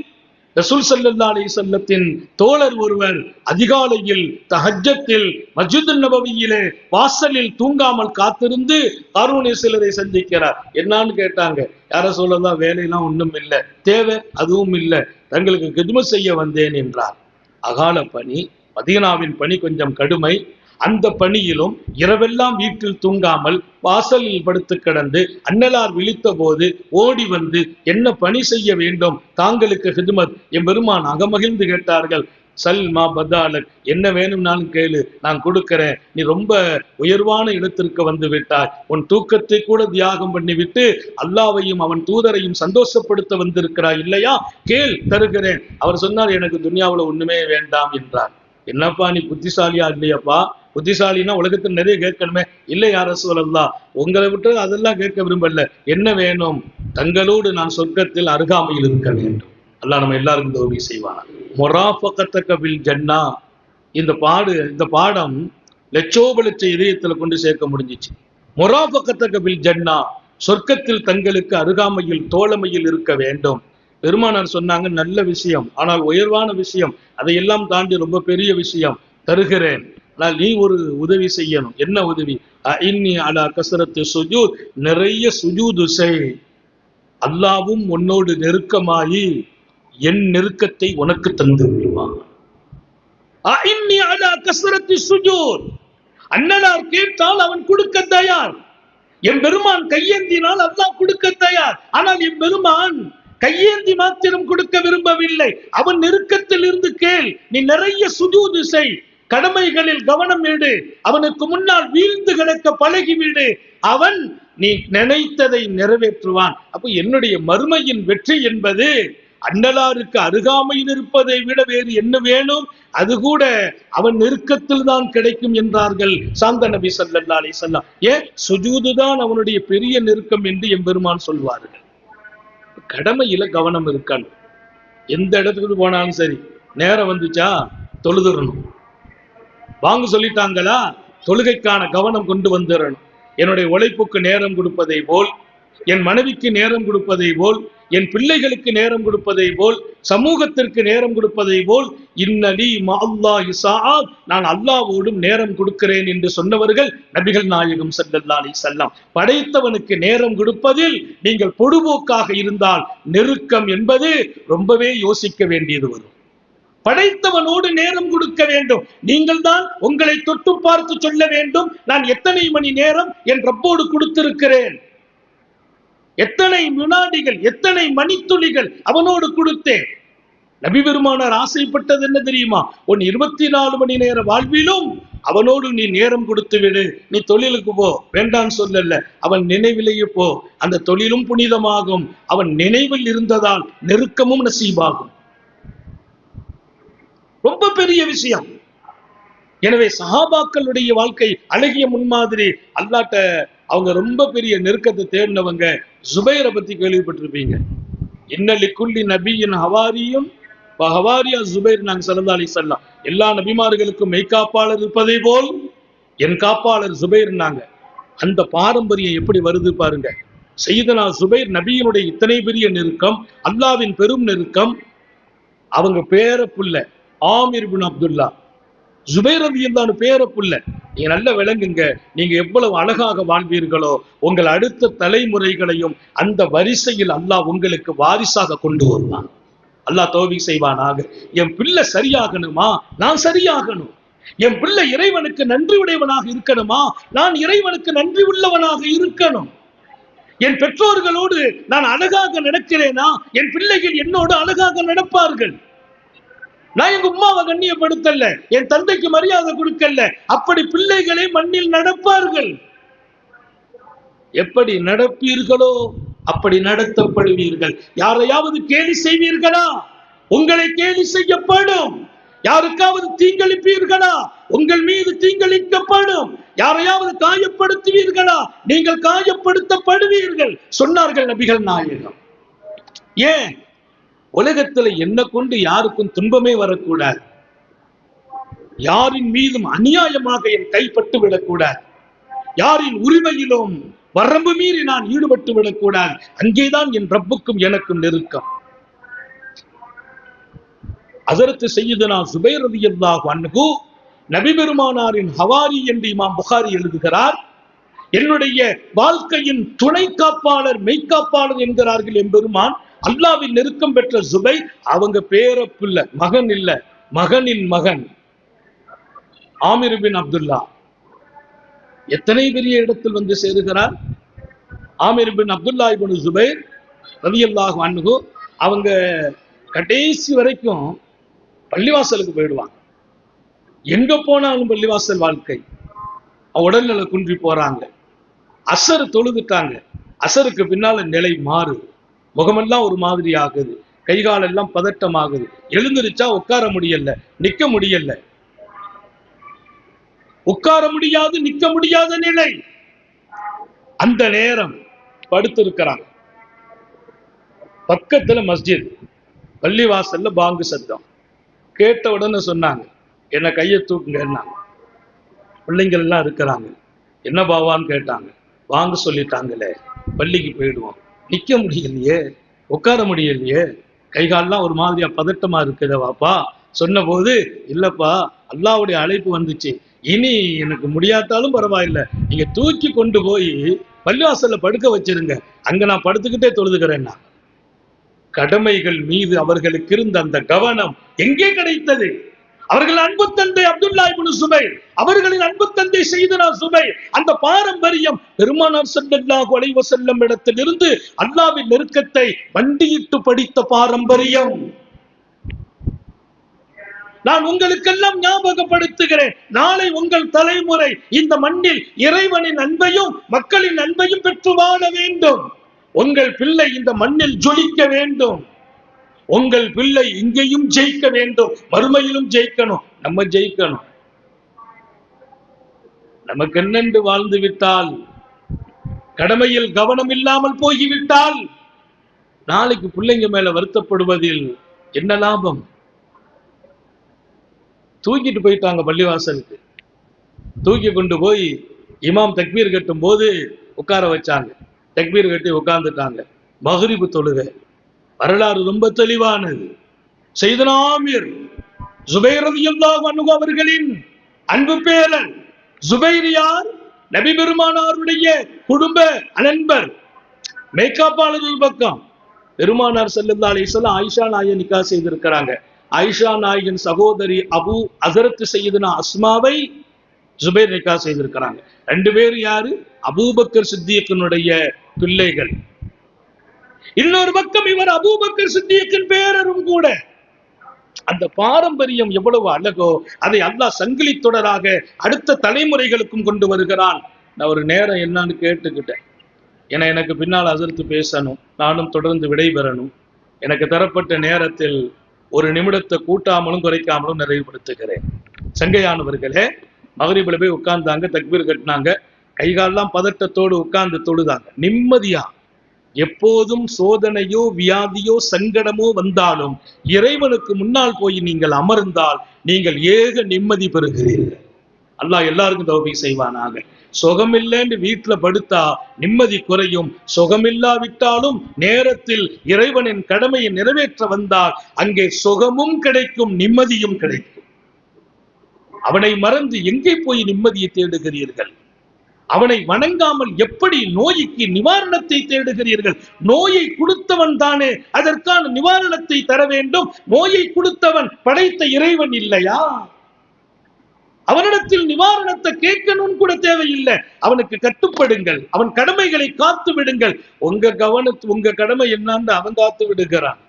A: ரசூல் ஸல்லல்லாஹு அலைஹி வஸல்லத்தின் தோழர் ஒருவர் அதிகாலையில் தஹஜ்ஜத்தில் மஸ்ஜித் நபவியிலே வாசலில் தூங்காமல் காத்திருந்து காரூன் சிலரை சந்திக்கிறார். என்னன்னு கேட்டாங்க. யார சொல்லலாம், வேலையெல்லாம் ஒண்ணும் இல்லை, தேவை அதுவும் இல்லை, தங்களுக்கு கிதுமத் செய்ய வந்தேன் என்றார். அகால பணி, மதீனாவின் பணி கொஞ்சம் கடுமை. அந்த பணியிலும் இரவெல்லாம் வீட்டில் தூங்காமல் வாசலில் படுத்து கிடந்து அன்னலார் விழித்த போது ஓடி வந்து என்ன பணி செய்ய வேண்டும் தாங்களுக்கு ஹிதுமத்? என் பெருமான் அகமகிழ்ந்து கேட்டார்கள், சல்மா பதாலக், என்ன வேணும்னாலும் கேளு, நான் கொடுக்கிறேன். நீ ரொம்ப உயர்வான இடத்திற்கு வந்து விட்டாய். உன் தூக்கத்தை கூட தியாகம் பண்ணிவிட்டு அல்லாவையும் அவன் தூதரையும் சந்தோஷப்படுத்த வந்திருக்கிறாய் இல்லையா? கேள், தருகிறேன். அவர் சொன்னார், எனக்கு துன்யாவுல ஒண்ணுமே வேண்டாம் என்றார். என்னப்பா நீ புத்திசாலியா இல்லையாப்பா? புத்திசாலினா உலகத்தில் நிறைய கேட்கணுமே. இல்லை யா ரசூலல்லாஹ், உங்களை விட்டு அதெல்லாம் கேட்க விரும்பல. என்ன வேணும்? தங்களோடு நான் சொர்க்கத்தில் அருகாமையில் இருக்க வேண்டும். அல்லாஹ் நம்ம எல்லாருக்கும் தௌபி செய்வானா. முராஃபகத்தக பில் ஜன்னா, இந்த பாடம் லட்சோப லட்ச இதயத்துல கொண்டு சேர்க்க முடிஞ்சிச்சு. முராஃபகத்தக பில் ஜன்னா, சொர்க்கத்தில் தங்களுக்கு அருகாமையில் தோழமையில் இருக்க வேண்டும். பெருமானார் சொன்னாங்க, நல்ல விஷயம், ஆனால் உயர்வான விஷயம், அதையெல்லாம் தாண்டி ரொம்ப பெரிய விஷயம் தருகிறேன். ஆனால் நீ ஒரு உதவி செய்யணும். என்ன உதவி? இன்னி அலா கஸரத்து சுஜூத், நிறைய சுஜூது செய். அல்லாவும் உன்னோடு நெருக்கமாயி என் நெருக்கத்தை உனக்கு தந்து விடுவான். இன்னி அலா கஸரத்து சுஜூத், அன்னலார் கேட்டால் அவன் கொடுக்க தயார். என் பெருமான் கையேந்தினால் அல்லாஹ் கொடுக்க தயார். ஆனால் என் பெருமான் கையேந்தி மாத்திரம் கொடுக்க விரும்பவில்லை. அவன் நெருக்கத்தில் இருந்து கேள், நீ நிறைய சுஜூது செய், கடமைகளில் கவனம் எடு, அவனுக்கு முன்னால் வீழ்ந்து கிடக்க பழகிவிடு. அவன் நீ நினைத்ததை நிறைவேற்றுவான். அப்ப என்னுடைய மறுமையின் வெற்றி என்பது அன்னலாருக்கு அருகாமையில் இருப்பதை விட வேறு என்ன வேணும்? அது கூட அவன் நெருக்கத்தில் தான் கிடைக்கும் என்றார்கள் சாந்த நபி ஸல்லல்லாஹு அலைஹி வஸல்லம். சுஜூது தான் அவனுடைய பெரிய நெருக்கம் என்று எம்பெருமான் சொல்வார்கள். கடமையில கவனம் இருக்கணும். எந்த இடத்துக்கு போனாலும் சரி, நேரம் வந்துச்சா தொழுதுறணும். வாங்க சொல்லிட்டாங்களா, தொழுகைக்கான கவனம் கொண்டு வந்துடணும். என்னுடைய உழைப்புக்கு நேரம் கொடுப்பதை போல், என் மனைவிக்கு நேரம் கொடுப்பதை போல், என் பிள்ளைகளுக்கு நேரம் கொடுப்பதை போல், சமூகத்திற்கு நேரம் கொடுப்பதை போல், இன்னலி மஅல்லாஹி ஸாஅத், நான் அல்லாஹ்வோடும் நேரம் கொடுக்கிறேன் என்று சொன்னவர்கள் நபிகள் நாயகம் ஸல்லல்லாஹு அலைஹி வஸல்லம். படைத்தவனுக்கு நேரம் கொடுப்பதில் நீங்கள் பொடுபோக்காக இருந்தால் நெருக்கம் என்பது ரொம்பவே யோசிக்க வேண்டியது வரும். படைத்தவனோடு நேரம் கொடுக்க வேண்டும். நீங்கள் தான் உங்களை தொட்டு பார்த்து சொல்ல வேண்டும், நான் எத்தனை மணி நேரம் என் ரப்போடு கொடுத்திருக்கிறேன், எத்தனை வினாடிகள், எத்தனை மணித்துளிகள் அவனோடு கொடுத்தேன். நபி பெருமானார் ஆசைப்பட்டது என்ன தெரியுமா? உன் 24 மணி நேர வாழ்விலும் அவனோடு நீ நேரம் கொடுத்து விடு. நீ தொழிலுக்கு போ, வேண்டான்னு சொல்லல, அவன் நினைவிலேயே போ. அந்த தொழிலும் புனிதமாகும். அவன் நினைவில் இருந்ததால் நெருக்கமும் நசீபாகும். ரொம்ப பெரிய விஷயம். எனவே சஹாபாக்களுடைய வாழ்க்கை அழகிய முன்மாதிரி. அல்லாட்ட அவங்க ரொம்ப பெரிய நெருக்கத்தை தேடினவங்க. ஜுபைரை பத்தி கேள்விப்பட்டிருப்பீங்க. இன்னலி குல்லி நபியின் ஹவாரியும் ஹவாரியா ஜுபைர். நாங்க ஸல்லல்லாஹு அலைஹி வஸல்லம், எல்லா நபிமார்களுக்கும் மெய்காப்பாளர் இருப்பதை போல் என் காப்பாளர் ஜுபைர். நாங்க அந்த பாரம்பரியம் எப்படி வருது பாருங்க. சையதுனா ஜுபைர் நபியினுடைய இத்தனை பெரிய நெருக்கம், அல்லாவின் பெரும் நெருக்கம். அவங்க பேர புள்ள ஆமிர் பின் அப்துல்லா. ஜுபைர் ரலியல்லாஹு பேர புள்ள. நீங்க நல்ல விளங்குங்க, நீங்க எவ்வளவு அழகாக வாழ்வீர்களோ உங்கள் அடுத்த தலைமுறைகளையும் அந்த வரிசையில் அல்லாஹ் உங்களுக்கு வாரிசாக கொண்டு வருவான். அல்லாஹ் தௌஃபீக் செய்வானாக. என் பிள்ளை சரியாகணுமா, நான் சரியாகணும். என் பிள்ளை இறைவனுக்கு நன்றி உடையவனாக இருக்கணுமா, நான் இறைவனுக்கு நன்றி உள்ளவனாக இருக்கணும். என் பெற்றோர்களோடு நான் அழகாக நடக்கிறேனா, என் பிள்ளைகள் என்னோடு அழகாக நடப்பார்கள். நான் எங்க உம்மாவை கண்ணியப்படுத்தல, என் தந்தைக்கு மரியாதை கொடுக்கல, அப்படி பிள்ளைகளை மண்ணில் நடப்பார்கள். எப்படி நடப்பீர்களோ அப்படி நடத்தப்படுவீர்கள். யாரையாவது கேலி செய்வீர்களா, உங்களை கேலி செய்யப்படும். யாருக்காவது தீங்களிப்பீர்களா, உங்கள் மீது தீங்களிக்கப்படும். யாரையாவது காயப்படுத்துவீர்களா, நீங்கள் காயப்படுத்தப்படுவீர்கள் சொன்னார்கள் நபிகள் நாயகம். ஏன்? உலகத்துல என்ன கொண்டு யாருக்கும் துன்பமே வரக்கூடாது, யாரின் மீதும் அநியாயமாக என் கைப்பட்டு விடக்கூடாது, யாரின் உரிமையிலும் வரம்பு மீறி நான் ஈடுபட்டு விடக்கூடாது. அங்கேதான் என் ரப்புக்கும் எனக்கும் நெருக்கம். ஹஸரத் சய்யிதுனா ஜுபைர் ரலியல்லாஹு அன்ஹு நபி பெருமானாரின் ஹவாரி என்று இமாம் புகாரி எழுதுகிறார். என்னுடைய வாழ்க்கையின் துணை காப்பாளர், மெய்காப்பாளர் என்கிறார்கள் எம்பெருமான். அல்லாஹ்வின் நெருக்கம் பெற்ற ஜுபைர், அவங்க பேர பிள்ளை, மகன் இல்ல, மகனின் மகன் ஆமிர் பின் அப்துல்லா. எத்தனை பெரிய இடத்தில் வந்து சேருகிறார். ஆமிர் பின் அப்துல்லா இப்னு ஜுபைர் ரலியல்லாஹு அன்ஹு அவங்க கடைசி வரைக்கும் பள்ளிவாசலுக்கு போயிடுவாங்க. எங்க போனாலும் பள்ளிவாசல் வாழ்க்கை. உடல்நல குன்றி போறாங்க. அசர் தொழுதுட்டாங்க. அசருக்கு பின்னால நிலை மாறுது. முகமெல்லாம் ஒரு மாதிரி ஆகுது, கைகாலெல்லாம் பதட்டம் ஆகுது. எழுந்திருச்சா உட்கார முடியல, நிக்க முடியல, உட்கார முடியாது, நிக்க முடியாத நிலை. அந்த நேரம் படுத்திருக்கிறாங்க. பக்கத்துல மஸ்ஜித், பள்ளிவாசல்ல பாங்கு சத்தம் கேட்ட உடனே சொன்னாங்க, என்ன கையை தூக்குங்க. பிள்ளைங்கள் எல்லாம் இருக்கிறாங்க. என்ன பாவான்னு கேட்டாங்க. வாங்க சொல்லிட்டாங்களே, பள்ளிக்கு போயிடுவோம். நிக்க முடியலையே, உட்கார முடியலையே, கைகாலெல்லாம் ஒரு மாதிரியா பதட்டமா இருக்குதவாப்பா சொன்ன போது, இல்லப்பா அல்லாஹ்வுடைய அழைப்பு வந்துச்சு, இனி எனக்கு முடியாட்டாலும் பரவாயில்லை, நீங்க தூக்கி கொண்டு போய் பள்ளிவாசல்ல படுக்க வச்சிருங்க, அங்க நான் படுத்துக்கிட்டே தொழுதுகிறேன்னா. கடமைகள் மீது அவர்களுக்கு இருந்த அந்த கவனம் எங்கே கிடைத்தது? அவர்கள் அன்பு தந்தை அப்துல்லா இப்னு ஜுபைர், அவர்களின் அன்பு தந்தை சையதுனா ஜுபைர், அந்த பாரம்பரியம் பெருமானார் ஸல்லல்லாஹு அலைஹி வஸல்லம் இடத்திலிருந்து அல்லாஹ்வின் நெருக்கத்தை வண்டியிட்டு படித்த பாரம்பரியம். நான் உங்களுக்கெல்லாம் ஞாபகப்படுத்துகிறேன். நாளை உங்கள் தலைமுறை இந்த மண்ணில் இறைவனின் அன்பையும் மக்களின் அன்பையும் பெற்று வாழ வேண்டும். உங்கள் பிள்ளை இந்த மண்ணில் ஜொலிக்க வேண்டும். உங்கள் பிள்ளை இங்கேயும் ஜெயிக்க வேண்டும், மறுமையிலும் ஜெயிக்கணும். நம்ம ஜெயிக்கணும். நமக்கு என்னென்று வாழ்ந்து விட்டால், கடமையில் கவனம் இல்லாமல் போய்விட்டால், நாளைக்கு பிள்ளைங்க மேல வருத்தப்படுவதில் என்ன லாபம்? தூக்கிட்டு போயிட்டாங்க பள்ளிவாசலுக்கு. தூக்கி கொண்டு போய் இமாம் தக்பீர் கட்டும் போது உட்கார வச்சாங்க. தக்பீர் கட்டி உட்கார்ந்துட்டாங்க. மக்ரிபு தொழுகை. வரலாறு ரொம்ப தெளிவானது. சையதுனா ஆமிர் ஜுபைர் ரலியல்லாஹு அன்ஹு அவர்களின் அன்பு பேரன். ஜுபைர் யார்? நபி பெருமானாருடைய குடும்ப நண்பர், மேய்காப்பாளர் ஒரு பக்கம். பெருமானார் ஸல்லல்லாஹு அலைஹி வஸல்லம் ஆயிஷா நாயை நிக்கா செய்திருக்கிறாங்க. ஆயிஷா நாயின் சகோதரி அபு ஹஸரத் சையதுனா அஸ்மாவை ஜுபைர் நிக்கா செய்திருக்கிறாங்க. ரெண்டு பேர் யாரு? அபூபக்கர் சித்தியக்கினுடைய பிள்ளைகள். இன்னொரு பக்கம் இவர் அபூபக்கர் சித்தியக்கின் பேரரும் கூட. அந்த பாரம்பரியம் எவ்வளவு அழகோ அதை அல்லாஹ் சங்கிலி தொடராக அடுத்த தலைமுறைகளுக்கும் கொண்டு வருகிறான். நான் ஒரு நேரம் என்னன்னு கேட்டுக்கிட்டேன். ஏன்னா எனக்கு பின்னால் ஹஸரத் பேசணும், நானும் தொடர்ந்து விடைபெறணும். எனக்கு தரப்பட்ட நேரத்தில் ஒரு நிமிடத்தை கூட்டாமலும் குறைக்காமலும் நிறைவுபடுத்துகிறேன். சங்கையானவர்களே, மக்ரிபில போய் உட்கார்ந்தாங்க, தக்பீர் கட்டினாங்க, கைகாலெல்லாம் பதட்டத்தோடு உட்கார்ந்து தொழுதாங்க. நிம்மதியா. எப்போதும் சோதனையோ வியாதியோ சங்கடமோ வந்தாலும் இறைவனுக்கு முன்னால் போய் நீங்கள் அமர்ந்தால் நீங்கள் ஏக நிம்மதி பெறுகிறீர்கள். அல்லாஹ் எல்லாருக்கும் தௌஃபீக் செய்வானாக. சுகமில்லைன்னு வீட்டுல படுத்தா நிம்மதி குறையும். சுகமில்லாவிட்டாலும் நேரத்தில் இறைவனின் கடமையை நிறைவேற்ற வந்தால் அங்கே சுகமும் கிடைக்கும், நிம்மதியும் கிடைக்கும். அவனை மறந்து எங்கே போய் நிம்மதியை தேடுகிறீர்கள்? அவனை வணங்காமல் எப்படி நோய்க்கு நிவாரணத்தை தேடுகிறீர்கள்? நோயை கொடுத்தவன் தானே அதற்கான நிவாரணத்தை தர வேண்டும். நோயை கொடுத்தவன் படைத்த இறைவன் இல்லையா? அவனிடத்தில் நிவாரணத்தை கேட்கணும் கூட தேவையில்லை. அவனுக்கு கட்டுப்படுங்கள், அவன் கடமைகளை காத்து விடுங்கள். உங்க கடமை என்னன்னு அவன் காத்து விடுகிறான்,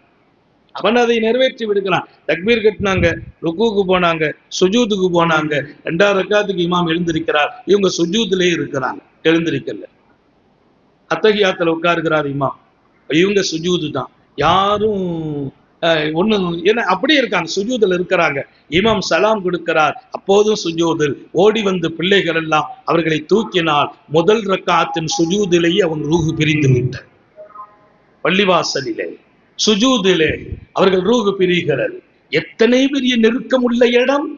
A: அவன் அதை நிறைவேற்றி விடுகிறான். தக்பீர் கட்டினாங்க, ருக்குக்கு போனாங்க, சுஜூதுக்கு போனாங்க. 2வது ரக்காத்துக்கு இமாம் எழுந்திருக்கிறார், இவங்க சுஜூதிலே இருக்கிறாங்க, எழுந்திருக்கல. அத்தஹியாத்துல உட்காருகிறார் இமாம், இவங்க சுஜூது தான். யாரும் ஒண்ணு என்ன அப்படியே இருக்காங்க, சுஜூதில் இருக்கிறாங்க. இமாம் சலாம் கொடுக்கிறார், அப்போதும் சுஜூதில். ஓடி வந்து பிள்ளைகள் எல்லாம் அவர்களை தூக்கினால் முதல் ரக்காத்தின் சுஜூதிலேயே அவன் ரூஹு பிரிந்து விட்டார். பள்ளிவாசலிலே சுஜூதிலே அவர்கள் ரூஹு பிரிகிறது. எத்தனை பெரிய நெருக்கம் உள்ள இடம்!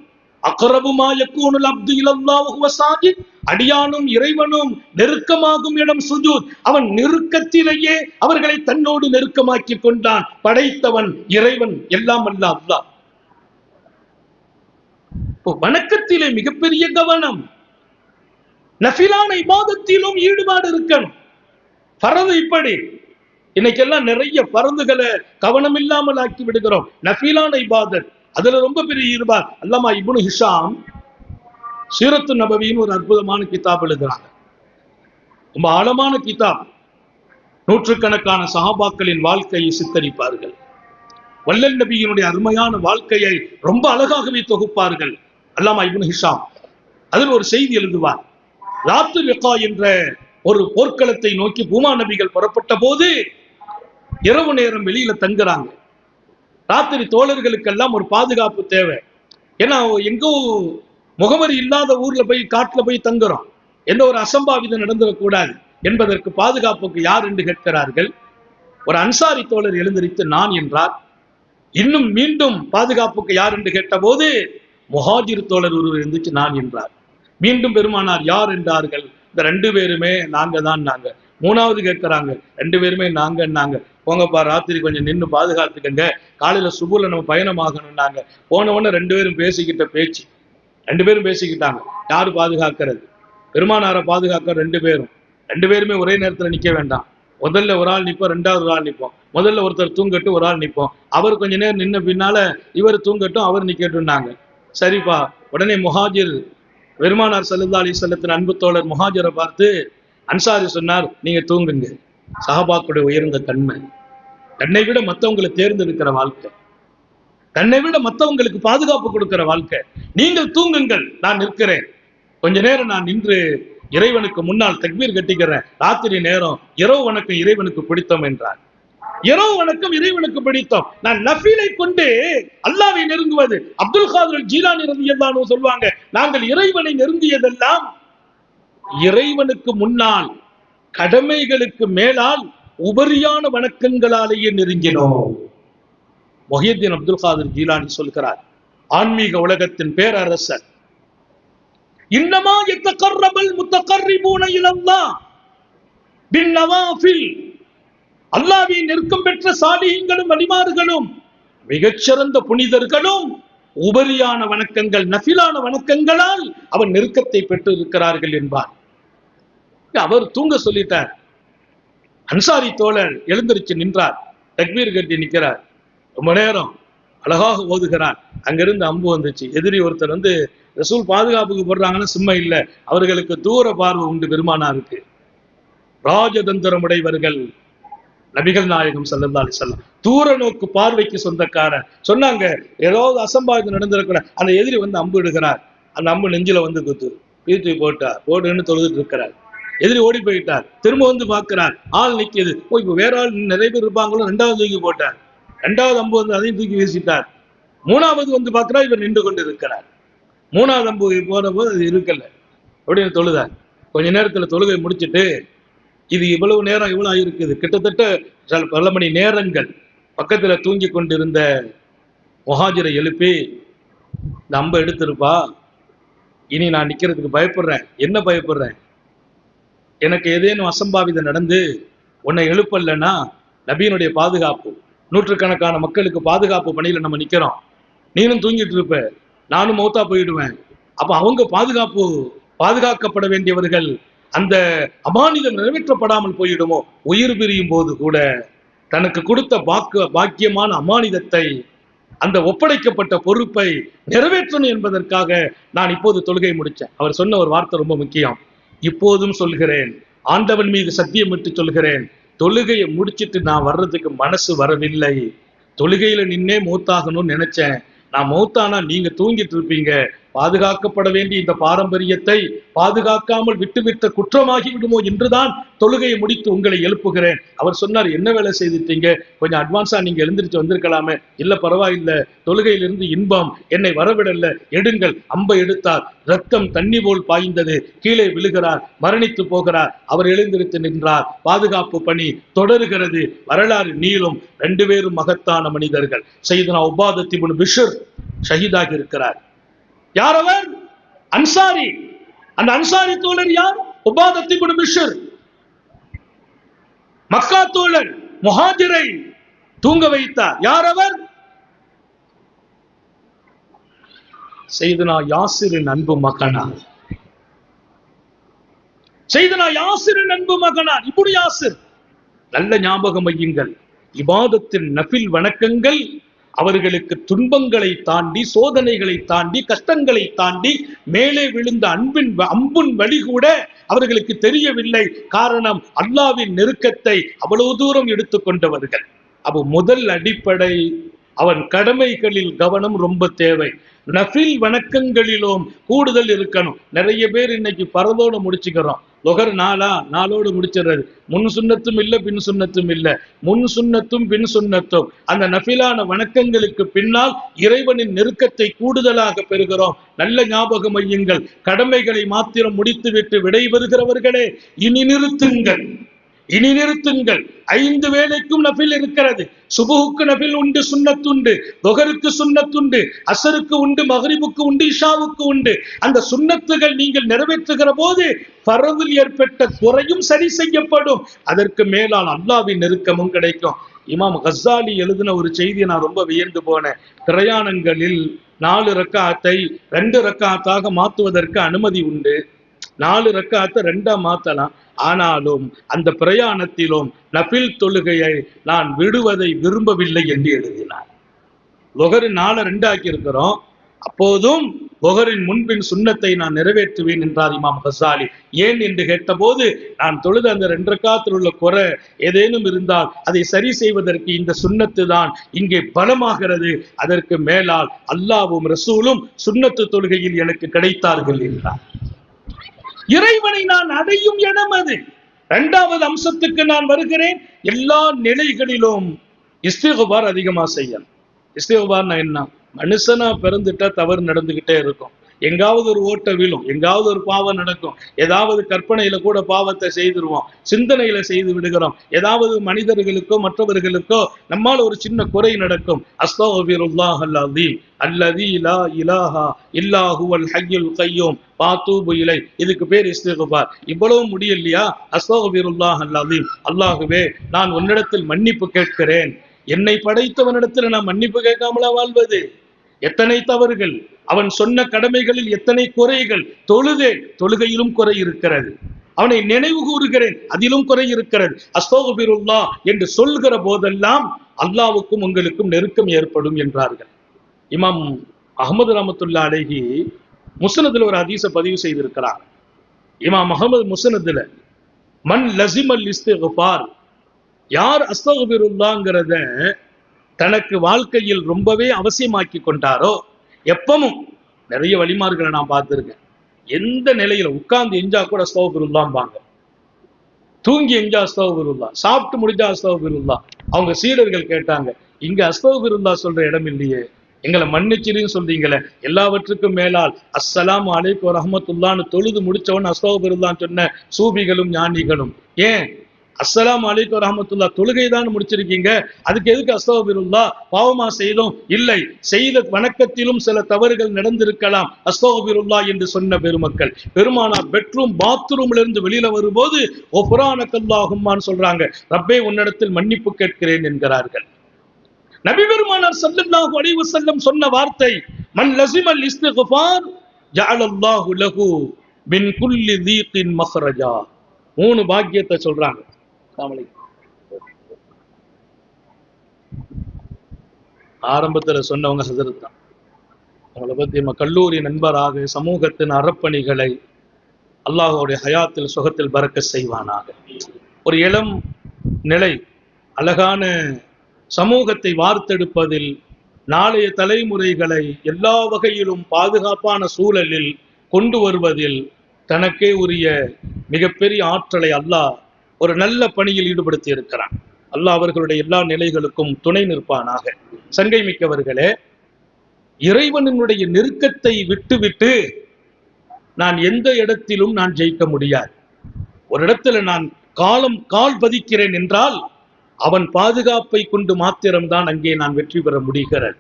A: அக்ரபுமா யகூனுல் அப்து இலல்லாஹு வஹுவ சாஜித், அடியானும் இறைவனும் நெருக்கமாகும் இடம் சுஜூத். அவன் நெருக்கத்திலேயே அவர்களை தன்னோடு நெருக்கமாக்கி கொண்டான். படைத்தவன் இறைவன், எல்லாம் அல்ல அல்லாஹ். வணக்கத்திலே மிகப்பெரிய கவனம். நஃபிலான இபாதத்திலும் ஈடுபாடு இருக்கணும். ஃபரது இப்படி இன்னைக்கெல்லாம் நிறைய பரந்துகளை கவனம் இல்லாமல் ஆக்கி விடுகிறோம். நஃபிலான இபாதத் அதுல ரொம்ப பெரிய ஈடுபாடு. அல்லாமா இப்னு ஹிஷாம் சீரத்து நபவின்னு ஒரு அற்புதமான கிதாப் எழுதுறாங்க. ரொம்ப ஆழமான கிதாப். நூற்றுக்கணக்கான சஹாபாக்களின் வாழ்க்கையை சித்தரிப்பார்கள். வல்லல் நபியினுடைய அருமையான வாழ்க்கையை ரொம்ப அழகாகவே தொகுப்பார்கள் அல்லாமா இப்னு ஹிஷாம். அதில் ஒரு செய்தி எழுதுவார். ராத்து லிகா என்ற ஒரு போர்க்களத்தை நோக்கி பூமா நபிகள் புறப்பட்ட போது இரவு நேரம் வெளியில தங்குறாங்க. ராத்திரி தோழர்களுக்கெல்லாம் ஒரு பாதுகாப்பு தேவை. ஏன்னா எங்கோ முகவரி இல்லாத ஊர்ல போய் காட்டுல போய் தங்குறோம், எந்த ஒரு அசம்பாவிதம் நடந்துடக்கூடாது என்பதற்கு பாதுகாப்புக்கு யார் என்று கேட்கிறார்கள். ஒரு அன்சாரி தோழர் எழுந்திருத்து நான் என்றார். இன்னும் மீண்டும் பாதுகாப்புக்கு யார் என்று கேட்ட போது முஹாஜிர் தோழர் ஒருவர் இருந்துச்சு நான் என்றார். மீண்டும் பெருமானார் யார் என்றார்கள். இந்த 2 பேருமே நாங்க தான். நாங்க 3வது கேட்கிறாங்க, 2 பேருமே நாங்க. போங்கப்பா, ராத்திரி கொஞ்சம் நின்று பாதுகாத்துக்கங்க, காலையில சுபுல நம்ம பயணமாகணும்னாங்க. போனவொன்னு 2 பேரும் பேசிக்கிட்ட பேச்சு. 2 பேரும் பேசிக்கிட்டாங்க. யாரு பாதுகாக்கிறது? பெருமானாரை பாதுகாக்க 2 பேரும். 2 பேருமே ஒரே நேரத்துல நிக்க வேண்டாம். முதல்ல ஒரு ஆள் நிப்போம், 2வது ஒரு ஆள் நிப்போம். முதல்ல ஒருத்தர் தூங்கட்டும், ஒரு ஆள் நிப்போம். அவர் கொஞ்ச நேரம் நின்ன பின்னால இவர் தூங்கட்டும், அவர் நிக்கட்டும்னாங்க. சரிப்பா. உடனே முஹாஜிர், பெருமானார் ஸல்லல்லாஹு அலைஹி வஸல்லத்தின் அன்பு தோழர் முஹாஜரை பார்த்து அன்சாரி சொன்னார், நீங்க தூங்குங்க. சஹாபாக்களுடைய உயர்ந்த தன்மை, தன்னை விட மற்றவங்களை தேர்ந்தெடுக்கிற வாழ்க்கை. தன்னை விட மற்றவங்களுக்கு பாதுகாப்பு கொடுக்கிற வாழ்க்கை. நீங்கள் தூங்குங்கள், நான் நிற்கிறேன். கொஞ்ச நேரம் நான் நின்று இறைவனுக்கு முன்னால் தக்பீர் கட்டிக்கிறேன். ராத்திரி நேரம் இரவு வணக்கம் இறைவனுக்கு பிடித்தம் என்றார். இரவு வணக்கம் இறைவனுக்கு பிடித்தம். நான் நஃபீலை கொண்டு அல்லாஹ்வை நெருங்குவது. அப்துல் காதிர் ஜீலானி ரலியல்லாஹு அன்ஹு சொல்வாங்க, நாங்கள் இறைவனை நெருங்கியதெல்லாம் இறைவனுக்கு முன்னால் கடமைகளுக்கு மேலால் உபரியான வணக்கங்களாலேயே நெருங்கினோம். முஹியுத்தீன் அப்துல் காதிர் ஜீலானி சொல்கிறார், ஆன்மீக உலகத்தின் பேரரசர், இன்னமா யத்தகர்ரபல் முத்தகர்ரிபூன இலல்லாஹ் பின்னவாஃபில், அல்லாஹ்வை நெருக்கம் பெற்ற சாலிஹீன்களும் வலிமார்களும் மிகச்சிறந்த புனிதர்களும் உபரியான வணக்கங்கள் நஃபிலான வணக்கங்களால் அவன் நெருக்கத்தை பெற்று இருக்கிறார்கள் என்பார். அவர் தூங்க சொல்லிட்டார். அன்சாரி தோழர் எழுந்திருச்சு நின்றார், தக்பீர் கட்டி நிற்கிறார். ரொம்ப நேரம் அழகாக ஓதுகிறார். அங்கிருந்து அம்பு வந்துச்சு. எதிரி ஒருத்தர் வந்து ரசூல் பாதுகாப்புக்கு போடுறாங்கன்னா சும்மா இல்லை, அவர்களுக்கு தூர பார்வை உண்டு பெருமானாருக்கு. ராஜதந்திரம் உடையவர்கள் நபிகள் நாயகம் ஸல்லல்லாஹு அலைஹி வஸல்லம் தூர நோக்கு பார்வைக்கு சொந்தக்காரர். சொன்னாங்க, ஏதாவது அசம்பாவிதம் நடந்திருக்கிற அந்த எதிரி வந்து அம்பு இடுகிறார். அந்த அம்பு நெஞ்சில வந்து குத்து பீத்து போட்டார். போட்டுன்னு தொழுதுட்டு இருக்கிறார். எதிரி ஓடி போயிட்டார். திரும்ப வந்து பார்க்கிறார், ஆள் நிற்கிது. இப்போ வேற ஆள் நிறைய பேர் இருப்பாங்களோ, ரெண்டாவது தூக்கி போட்டார். ரெண்டாவது அம்பு வந்து அதையும் தூக்கி வீசிட்டார். மூணாவது வந்து பார்க்கிறார், இவர் நின்று கொண்டு இருக்கிறார். மூணாவது அம்பு போன போது அது இருக்கல அப்படின்னு தொழுதார். கொஞ்ச நேரத்துல தொழுகை முடிச்சுட்டு, இது இவ்வளவு நேரம் இவ்வளவு இருக்குது, கிட்டத்தட்ட பல மணி நேரங்கள் பக்கத்துல தூங்கி கொண்டிருந்த முஹாஜிரை எழுப்பி, இந்த அம்பை எடுத்திருப்பா, இனி நான் நிக்கிறதுக்கு பயப்படுறேன். என்ன பயப்படுறேன்? எனக்கு ஏதேனும் அசம்பாவிதம் நடந்து உன்னை எழுப்பலன்னா நபியினுடைய பாதுகாப்பு, நூற்றுக்கணக்கான மக்களுக்கு பாதுகாப்பு பணியில நம்ம நிக்கிறோம், நீனும் தூங்கிட்டு இருப்ப, நானும் மௌத்தா போயிடுவேன். அப்ப அவங்க பாதுகாக்கப்பட வேண்டியவர்கள், அந்த அமானிதம் நிறைவேற்றப்படாமல் போயிடுமோ? உயிர் பிரியும் போது கூட தனக்கு கொடுத்த பாக்கியமான அமானிதத்தை, அந்த ஒப்படைக்கப்பட்ட பொறுப்பை நிறைவேற்றணும் என்பதற்காக நான் இப்போது தொழுகை முடிச்சேன். அவர் சொன்ன ஒரு வார்த்தை ரொம்ப முக்கியம். இப்போதும் சொல்கிறேன், ஆண்டவன் மீது சத்தியமிட்டு சொல்கிறேன், தொழுகையை முடிச்சிட்டு நான் வர்றதுக்கு மனசு வரவில்லை. தொழுகையில நின்னே மௌத்தாகணும்னு நினைச்சேன். நான் மௌத்தானா நீங்க தூங்கிட்டு இருப்பீங்க. பாதுகாக்கப்பட வேண்டிய இந்த பாரம்பரியத்தை பாதுகாக்காமல் விட்டுவிட்ட குற்றமாகி விடுமோ என்றுதான் தொழுகையை முடித்து உங்களை எழுப்புகிறேன். அவர் சொன்னார், என்ன வேலை செய்துட்டீங்க, கொஞ்சம் அட்வான்ஸா நீங்க எழுந்திரிச்சு வந்திருக்கலாமே. இல்ல பரவாயில்லை, தொழுகையிலிருந்து இன்பம் என்னை வரவிடல, எடுங்கள். அம்பை எடுத்தார், ரத்தம் தண்ணி போல் பாய்ந்தது. கீழே விழுகிறார், மரணித்து போகிறார். அவர் எழுந்திருத்து நின்றார். பாதுகாப்பு பணி தொடருகிறது. வரலாறு நீளும். 2 பேரும் மகத்தான மனிதர்கள். சையதுனா உபாதத் இப்னு பிஷ்ர் ஷஹீதாகி இருக்கிறார். யார் அவர்? அன்சாரி. அந்த அன்சாரி தோழர் யார்? உபாதத் இப்னு பிஷ்ர். மக்கா தோழர் முஹாஜிரை தூங்க வைத்தார். யார் அவர்? சையதுனா யாசிரின் அன்பு மகனார். சையதுனா யாசிரின் அன்பு மகனார் இப்னு யாசிர். நல்ல ஞாபகம் வையுங்கள், இபாதத்தின் நஃபில் வணக்கங்கள் அவர்களுக்கு துன்பங்களை தாண்டி, சோதனைகளை தாண்டி, கஷ்டங்களை தாண்டி மேலே விழுந்த அம்பின் வழி கூட அவர்களுக்கு தெரியவில்லை. காரணம், அல்லாஹ்வின் நெருக்கத்தை அவ்வளவு தூரம் எடுத்துக்கொண்டவர்கள். அப்போ முதல் அடிப்படை, அவன் கடமைகளில் கவனம் ரொம்ப தேவை. நஃபில் வணக்கங்களிலும் கூடுதல் இருக்கணும். நிறைய பேர் இன்னைக்கு பரதோடு முடிச்சுக்கிறோம். லொகர் நாளோடு முடிச்சிடுறது. முன் சுண்ணத்தும் இல்லை, பின் சுண்ணத்தும் இல்லை. முன் சுண்ணத்தும் பின் சுண்ணத்தும். அந்த நஃபிலான வணக்கங்களுக்கு பின்னால் இறைவனின் நெருக்கத்தை கூடுதலாக பெறுகிறோம். நல்ல ஞாபகம் வையுங்கள், கடமைகளை மாத்திரம் முடித்துவிட்டு விடைபெறுகிறவர்களே, இனி நிறுத்துங்கள், இனி நிறுத்துங்கள். 5 வேளைக்கும் நஃபில் இருக்கிறது. சுபுஹுக்கு நஃபில் உண்டு, சுன்னத்துண்டு. தொஹருக்கு சுன்னத்துண்டு, அசருக்கு உண்டு, மக்ரிபுக்கு உண்டு, இஷாவுக்கு உண்டு. அந்த சுன்னத்துகள் நீங்கள் நிறைவேற்றுகிற போது ஃபர்தில் ஏற்பட்ட குறையும் சரி செய்யப்படும். அதற்கு மேலால் அல்லாஹ்வின் நெருக்கமும் கிடைக்கும். இமாம் கஸ்ஸாலி எழுதின ஒரு செய்தியை நான் ரொம்ப வியந்து போனேன். பிரயாணங்களில் 4 ரக்காத்தை 2 ரக்காத்தாக மாற்றுவதற்கு அனுமதி உண்டு. 4 ரக்காத்தை 2ஆ மாத்தலாம். ஆனாலும் அந்த பிரயாணத்திலும் நஃபில் தொழுகையை நான் விடுவதை விரும்பவில்லை என்று எழுதினார். லொஹர் 4 2 ஆக்கி இருக்கிறோம். அப்போதும் ஒஹரின் முன்பின் சுன்னத்தை நான் நிறைவேற்றுவேன் என்றார் இமாம் கசாலி. ஏன் என்று கேட்டபோது, நான் தொழுது அந்த 2 ரக்காத்தில் உள்ள குறை ஏதேனும் இருந்தால் அதை சரி செய்வதற்கு இந்த சுன்னத்து தான் இங்கே பலமாகிறது. அதற்கு மேலால் அல்லாஹ்வும் ரசூலும் சுன்னத்து தொழுகையில் எனக்கு கிடைத்தார்கள் என்றார். இறைவனை நான் அடையும் இடம் அது. 2வது அம்சத்துக்கு நான் வருகிறேன். எல்லா நிலைகளிலும் இஸ்திக்பார் அதிகமா செய்யணும். இஸ்திக்பார்னா என்ன? மனுஷனா பிறந்துட்டா தவறு நடந்துகிட்டே இருக்கும். எங்காவது ஒரு ஓட்ட விழும், எங்காவது ஒரு பாவம் நடக்கும், ஏதாவது கற்பனையில கூட பாவத்தை செய்திருவோம், சிந்தனையில செய்து விடுகிறோம், ஏதாவது மனிதர்களுக்கோ மற்றவர்களுக்கோ நம்மால் ஒரு சின்ன குறை நடக்கும். அஸ்தக்ஃபிருல்லாஹல் அஸீம் அல்லதீ லா இலாஹா இல்லா ஹுவல் ஹய்யுல் கய்யூம் வஅதூபு இலை. இதுக்கு பேர் இஸ்திக்பார். இவ்வளவு முடியலையா? அஸ்தக்ஃபிருல்லாஹல் அஸீம், அல்லாஹ்வே நான் உன்னிடத்தில் மன்னிப்பு கேட்கிறேன். என்னை படைத்தவனிடத்தில் நான் மன்னிப்பு கேட்காமலா வாழ்வது? எத்தனை தவறுகள், அவன் சொன்ன கடமைகளில் எத்தனை குறைகள். தொழுகையிலும் குறை இருக்கிறது. அவனை நினைவு கூறுகிறேன், அதிலும் குறை இருக்கிறது. அஸ்தக்ஃபிருல்லாஹ் என்று சொல்கிற போதெல்லாம் அல்லாஹ்வுக்கும் உங்களுக்கும் நெருக்கம் ஏற்படும் என்றார்கள். இமாம் அஹ்மது ரஹ்மத்துல்லாஹி அலைஹி முஸ்னதுல ஒரு ஹதீஸை பதிவு செய்திருக்கிறார். இமாம் அஹ்மது முஸ்னதுல மன் லஸிமல் இஸ்திக்ஃபார், யார் அஸ்தக்ஃபிருல்லாஹ்ங்கிறத தனக்கு வாழ்க்கையில் ரொம்பவே அவசியமாக்கி கொண்டாரோ, எப்பவும் நிறைய வழிமார்களை நான் பார்த்திருக்கேன். எந்த நிலையில உட்கார்ந்து எஞ்சா கூட அஸ்தக்ஃபிருல்லாஹ்பாங்க, தூங்கி எஞ்சா அஸ்தக்ஃபிருல்லாஹ், சாப்பிட்டு முடிஞ்சா அஸ்தக்ஃபிருல்லாஹ். அவங்க சீடர்கள் கேட்டாங்க, இங்க அஸ்தக்ஃபிருல்லாஹ் சொல்ற இடம் இல்லையே, எங்களை மன்னிச்சிருன்னு சொல்றீங்களே, எல்லாவற்றுக்கும் மேலால் அஸ்ஸலாமு அலைக்கும் வரஹ்மத்துல்லாஹ்னு தொழுது முடிச்சவன் அஸ்தக்ஃபிருல்லாஹ்னு சொன்ன சூபிகளும் ஞானிகளும், ஏன் அஸ்ஸலாமு அலைக்கும் வரஹ்மத்துல்லாஹ் தொழுகை தான் முடிச்சிருக்கீங்க, அதுக்கு எதுக்கு அஸ்தக்ஃபிருல்லாஹ்? பாவமா செய்தோம்? இல்லை, செய்த வணக்கத்திலும் சில தவறுகள் நடந்திருக்கலாம், அஸ்தக்ஃபிருல்லாஹ் என்று சொன்ன பெருமக்கள். பெருமானார் பெட்ரூம் பாத்ரூம்ல இருந்து வெளியில வரும்போது ஒஃபுரானக்கல்லாஹும்மான்னு சொல்றாங்க, ரப்பே உன்னிடத்தில் மன்னிப்பு கேட்கிறேன் என்கிறார்கள். நபி பெருமானார் ஸல்லல்லாஹு அலைஹி வஸல்லம் சொன்ன வார்த்தை, மன் லஸிமல் இஸ்திக்ஃபார் ஜஅலல்லாஹு லஹு மின் குல்லி தீகின் மக்ரஜா. 3 பாக்கியத்தை சொல்றாங்க. ஆரம்பத்துல சொன்னவங்க ஹஸரத் தான். அவங்களை பத்தி நம்ம கல்லூரி நண்பராக சமூகத்தின் அறப்பணிகளை அல்லாஹ்வுடைய ஹயாத்தில் சுகத்தில் பரக்கத் செய்வானாக. ஒரு இளம் நிலை, அழகான சமூகத்தை வார்த்தெடுப்பதில், நாளைய தலைமுறைகளை எல்லா வகையிலும் பாதுகாப்பான சூழலில் கொண்டு வருவதில் தனக்கே உரிய மிகப்பெரிய ஆற்றலை அல்லாஹ் ஒரு நல்ல பணியில் ஈடுபடுத்தி இருக்கிறான். அல்லாஹ் அவர்களுடைய எல்லா நிலைகளுக்கும் துணை நிற்பானாக. சங்கை மிக்கவர்களே, இறைவனுடைய நெருக்கத்தை விட்டுவிட்டு நான் எந்த இடத்திலும் நான் ஜெயிக்க முடியாது. ஒரு இடத்துல நான் கால் பதிக்கிறேன் என்றால் அவன் பாதுகாப்பை கொண்டு மாத்திரம்தான் அங்கே நான் வெற்றி பெற முடிகிறது.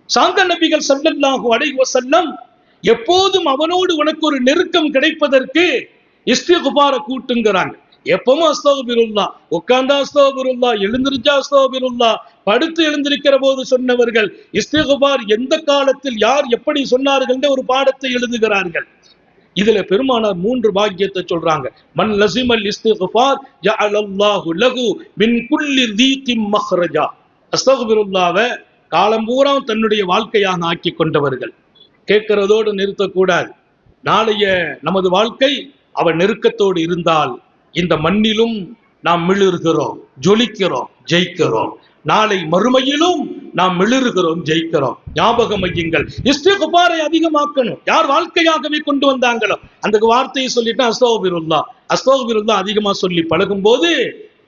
A: சாந்த நபிகள் ஸல்லல்லாஹு அலைஹி வஸல்லம் எப்போதும் அவனோடு உனக்கு ஒரு நெருக்கம் கிடைப்பதற்கு இஸ்திக்பார கூட்டுங்கிறாங்க. எப்பவும் அஸ்தக்ஃபிருல்லாஹ், உட்கார்ந்தா அஸ்தக்ஃபிருல்லாஹ், எழுந்திருச்சா அஸ்தக்ஃபிருல்லாஹ், படுத்து எழுந்திருக்கிற போது சொன்னவர்கள் இஸ்திக்பார் எந்த காலத்தில் யார் எப்படி சொன்னார்கள் ஒரு பாடத்தை எழுதுகிறார்கள். இதுல பெருமானார் 3 பாக்கியத்தை சொல்றாங்க. மன் லஸிமல் இஸ்திக்ஃபார் ஜஅலல்லாஹு லஹு மின் குல்லி தீகின் மக்ரஜா. அஸ்தக்ஃபிருல்லாஹ்வை காலம் பூரா தன்னுடைய வாழ்க்கையாக ஆக்கி கொண்டவர்கள். கேட்கிறதோடு நிறுத்தக்கூடாது. நாளைய நமது வாழ்க்கை அவன் நெருக்கத்தோடு இருந்தால் இந்த மண்ணிலும் நாம் மிளிர்கிறோம், ஜொலிக்கிறோம், ஜெயிக்கிறோம். நாளை மறுமையிலும் நாம் மிளிர்கிறோம், ஜெயிக்கிறோம். ஞாபகம் வையுங்கள், இஸ்திக்பாரை அதிகமாக்கணும். யார் வாழ்க்கையாகவே கொண்டு வந்தாங்களோ அந்த வார்த்தையை சொல்லிட்டு அஸ்தக்ஃபிருல்லாஹ் அதிகமா சொல்லி பழகும் போது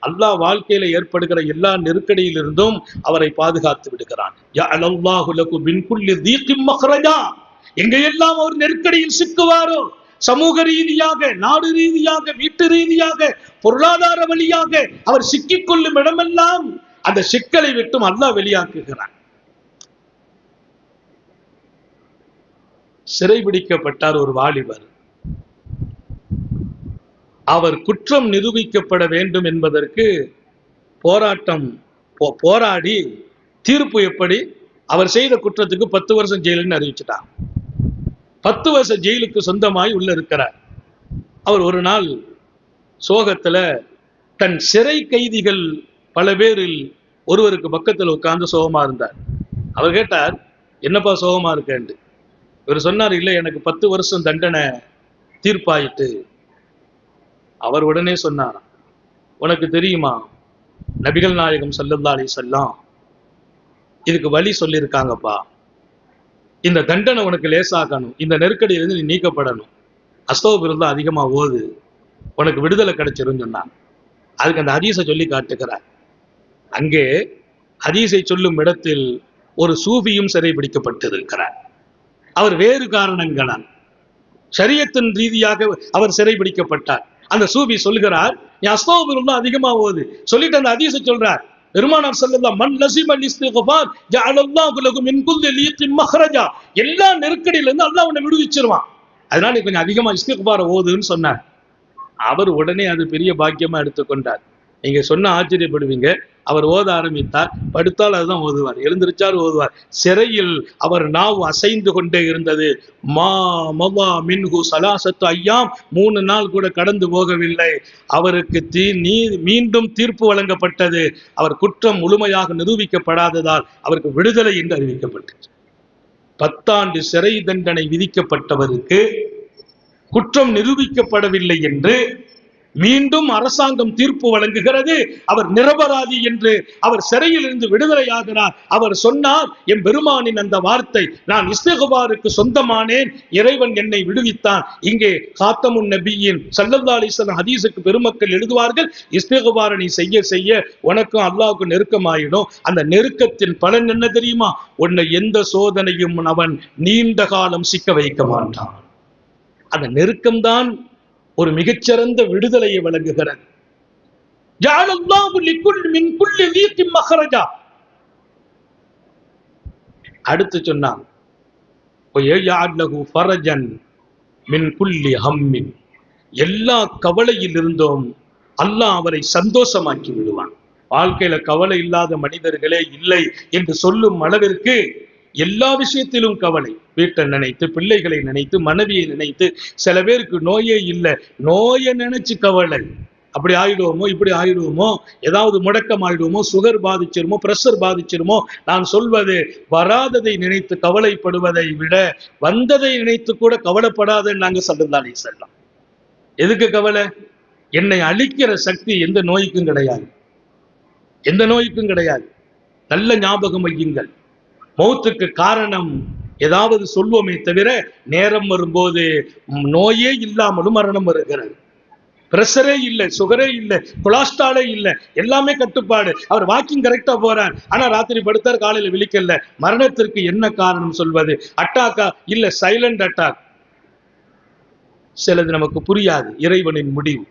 A: அல்லாஹ் வாழ்க்கையில ஏற்படுகிற எல்லா நெருக்கடியிலிருந்தும் அவரை பாதுகாத்து விடுகிறான். யஅலல்லாஹு லகு மின் குல்லி தீகின் மக்ரஜா. எங்கெல்லாம் அவர் நெருக்கடியில் சிக்குவாரோ, சமூக ரீதியாக, நாடு ரீதியாக, வீட்டு ரீதியாக, பொருளாதார வழியாக அவர் சிக்கிக்கொள்ளும் இடமெல்லாம் அந்த சிக்கலை விட்டும் அல்லாஹ் வெளியாக்குகிறான். சிறைபிடிக்கப்பட்டார் ஒரு வாலிபர். அவர் குற்றம் நிரூபிக்கப்பட வேண்டும் என்பதற்கு போராடி தீர்ப்பு எப்படி? அவர் செய்த குற்றத்துக்கு 10 வருஷம் ஜெயிலுன்னு அறிவிச்சுட்டார். 10 வருஷம் ஜெயிலுக்கு சொந்தமாய் உள்ள இருக்கிறார். அவர் ஒரு நாள் சோகத்துல தன் சிறை கைதிகள் பல பேரில் ஒருவருக்கு பக்கத்தில் உட்கார்ந்து சோகமா இருந்தார். அவர் கேட்டார், என்னப்பா சோகமா இருக்கேன்? இவர் சொன்னார், இல்லை எனக்கு 10 வருஷம் தண்டனை தீர்ப்பாயிட்டு. அவர் உடனே சொன்னார், உனக்கு தெரியுமா நபிகள் நாயகம் ஸல்லல்லாஹு அலைஹி வஸல்லம் இதுக்கு வழி சொல்லியிருக்காங்கப்பா. இந்த தண்டனை உனக்கு லேசாக்கணும், இந்த நெருக்கடியிலிருந்து நீ நீக்கப்படணும், அஸ்தக்ஃபிருல்லாஹ் அதிகமா ஓது, உனக்கு விடுதலை கிடைச்சிரும் சொன்னான். அதுக்கு அந்த ஹதீஸை சொல்லி காட்டுகிறார். அங்கே ஹதீஸை சொல்லும் இடத்தில் ஒரு சூஃபியும் சிறைபிடிக்கப்பட்டிருக்கிறார். அவர் வேறு காரணங்களால் ஷரியத்தின் ரீதியாக அவர் சிறைபிடிக்கப்பட்டார். அந்த சூஃபி சொல்கிறார், நீ அஸ்தக்ஃபிருல்லாஹ் அதிகமா ஓது சொல்லிட்டு அந்த ஹதீஸை சொல்றார். பெருமானார் ஸல்லல்லாஹு மன் லஸிமல் இஸ்திக்ஃபார் ஜஅலல்லாஹு லஹு மின் குல்லி லீகின் மக்ரஜா. எல்லா நெருக்கடியில இருந்து அல்லாஹ் உன்னை விடுவிச்சிருவான், அதனால நீ கொஞ்சம் அதிகமா இஸ்திக்ஃபார் ஓதுன்னு சொன்னார். அவர் உடனே அது பெரிய பாக்கியமா எடுத்துக்கொண்டார். நீங்க சொன்ன ஆச்சரியப்படுவீங்க. அவர் ஓத ஆரம்பித்தார், படுத்தால் அதுதான் ஓதுவார், எழுந்திருச்சார் ஓதுவார். சிறையில் அவர் நாவு அசைந்து கொண்டே இருந்தது. மா மவா மின்ஹு சலாசத்து ஐயாம், 3 நாள் கூட கடந்து போகவில்லை. அவருக்கு மீண்டும் தீர்ப்பு வழங்கப்பட்டது. அவர் குற்றம் முழுமையாக நிரூபிக்கப்படாததால் அவருக்கு விடுதலை என்று அறிவிக்கப்பட்டது. 10 ஆண்டு சிறை தண்டனை விதிக்கப்பட்டவருக்கு குற்றம் நிரூபிக்கப்படவில்லை என்று மீண்டும் அரசாங்கம் தீர்ப்பு வழங்குகிறது. அவர் நிரபராதி என்று அவர் சிறையில் இருந்து விடுதலையாகிறார். அவர் சொன்னார், என் பெருமானின் அந்த வார்த்தை, நான் இஸ்திக்ஃபாருக்கு சொந்தமானேன், இறைவன் என்னை விடுவித்தான். இங்கே காத்தமுன் நபியின் ஸல்லல்லாஹு அலைஹி வஸல்லம் ஹதீஸுக்கு பெருமக்கள் எழுதுவார்கள், இஸ்திக்ஃபாரை நீ செய்ய செய்ய உனக்கும் அல்லாஹ்வுக்கும் நெருக்கமாயிடும். அந்த நெருக்கத்தின் பலன் என்ன தெரியுமா? உன்னை எந்த சோதனையும் அவன் நீண்ட காலம் சிக்க வைக்க மாட்டான். அந்த நெருக்கம்தான் ஒரு மிகச்சிறந்த விடுதலையை வழங்குகிறது. அடுத்து சொன்னான், எல்லா கவலையில் இருந்தோம் அல்லாஹ் அவரை சந்தோஷமாக்கி விடுவான். வாழ்க்கையில கவலை இல்லாத மனிதர்களே இல்லை என்று சொல்லும் அளவிற்கு எல்லா விஷயத்திலும் கவலை. வீட்டை நினைத்து, பிள்ளைகளை நினைத்து, மனைவியை நினைத்து, சில பேருக்கு நோயே இல்லை, நோயை நினைச்சு கவலை. அப்படி ஆயிடுவோமோ, இப்படி ஆயிடுவோமோ, ஏதாவது முடக்கம் ஆயிடுவோமோ, சுகர் பாதிச்சிருமோ, பிரஷர் பாதிச்சிருமோ. நான் சொல்வது, வராததை நினைத்து கவலைப்படுவதை விட வந்ததை நினைத்து கூட கவலைப்படாதன்னு நாங்க ஸல்லல்லாஹு அலைஹி வஸல்லம். எதுக்கு கவலை? என்னை அழிக்கிற சக்தி எந்த நோய்க்கும் கிடையாது, எந்த நோய்க்கும் கிடையாது. நல்ல ஞாபகம் வையுங்கள். மௌத்துக்கு காரணம் ஏதாவது சொல்வோமே தவிர நேரம் வரும்போது நோயே இல்லாமலும் மரணம் வருகிறது. பிரஷரே இல்லை, சுகரே இல்லை, கொலஸ்ட்ராலே இல்லை, எல்லாமே கட்டுப்பாடு. அவர் வாக்கிங் கரெக்டா போறார், ஆனா ராத்திரி படுத்தார், காலையில விழிக்கல. மரணத்திற்கு என்ன காரணம் சொல்வது? அட்டாக்கா? இல்ல, சைலண்ட் அட்டாக். சிலது நமக்கு புரியாது, இறைவனின் முடிவு.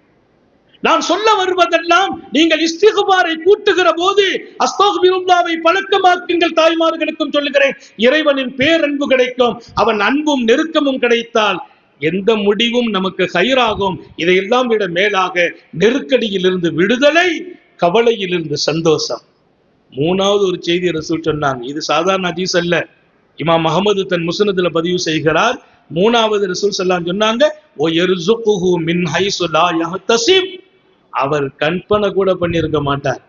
A: நான் சொல்ல வருவதெல்லாம், நீங்கள் இஸ்திக்ஃபாரை கூட்டுகிற போது அஸ்தக்ஃபிருல்லாஹ்வை பழக்கமாக்குங்கள். தாய்மார்களுக்கும் சொல்லுகிறேன், இறைவனின் பேரன்பு கிடைக்கும். அவன் அன்பும் நெருக்கமும் கிடைத்தால் எந்த முடிவும் நமக்கு ஹைராகும். இதையெல்லாம் விட மேலாக நெருக்கடியிலிருந்து விடுதலை, கவலையிலிருந்து சந்தோஷம். 3வது ஒரு செய்தி ரசூல் சொன்னாங்க. இது சாதாரண ஹதீஸ் அல்ல, இமாம் அஹ்மது தன் முஸ்னதுல பதிவு செய்கிறார். 3வது ரசூல் ஸல்லல்லாஹு அலைஹி வஸல்லம் சொன்னாங்க, ஓ யர்ஸுகுஹு மின் ஹைஸு லா யஹ்தஸிப். அவர் கற்பனை கூட பண்ணியிருக்க மாட்டார்.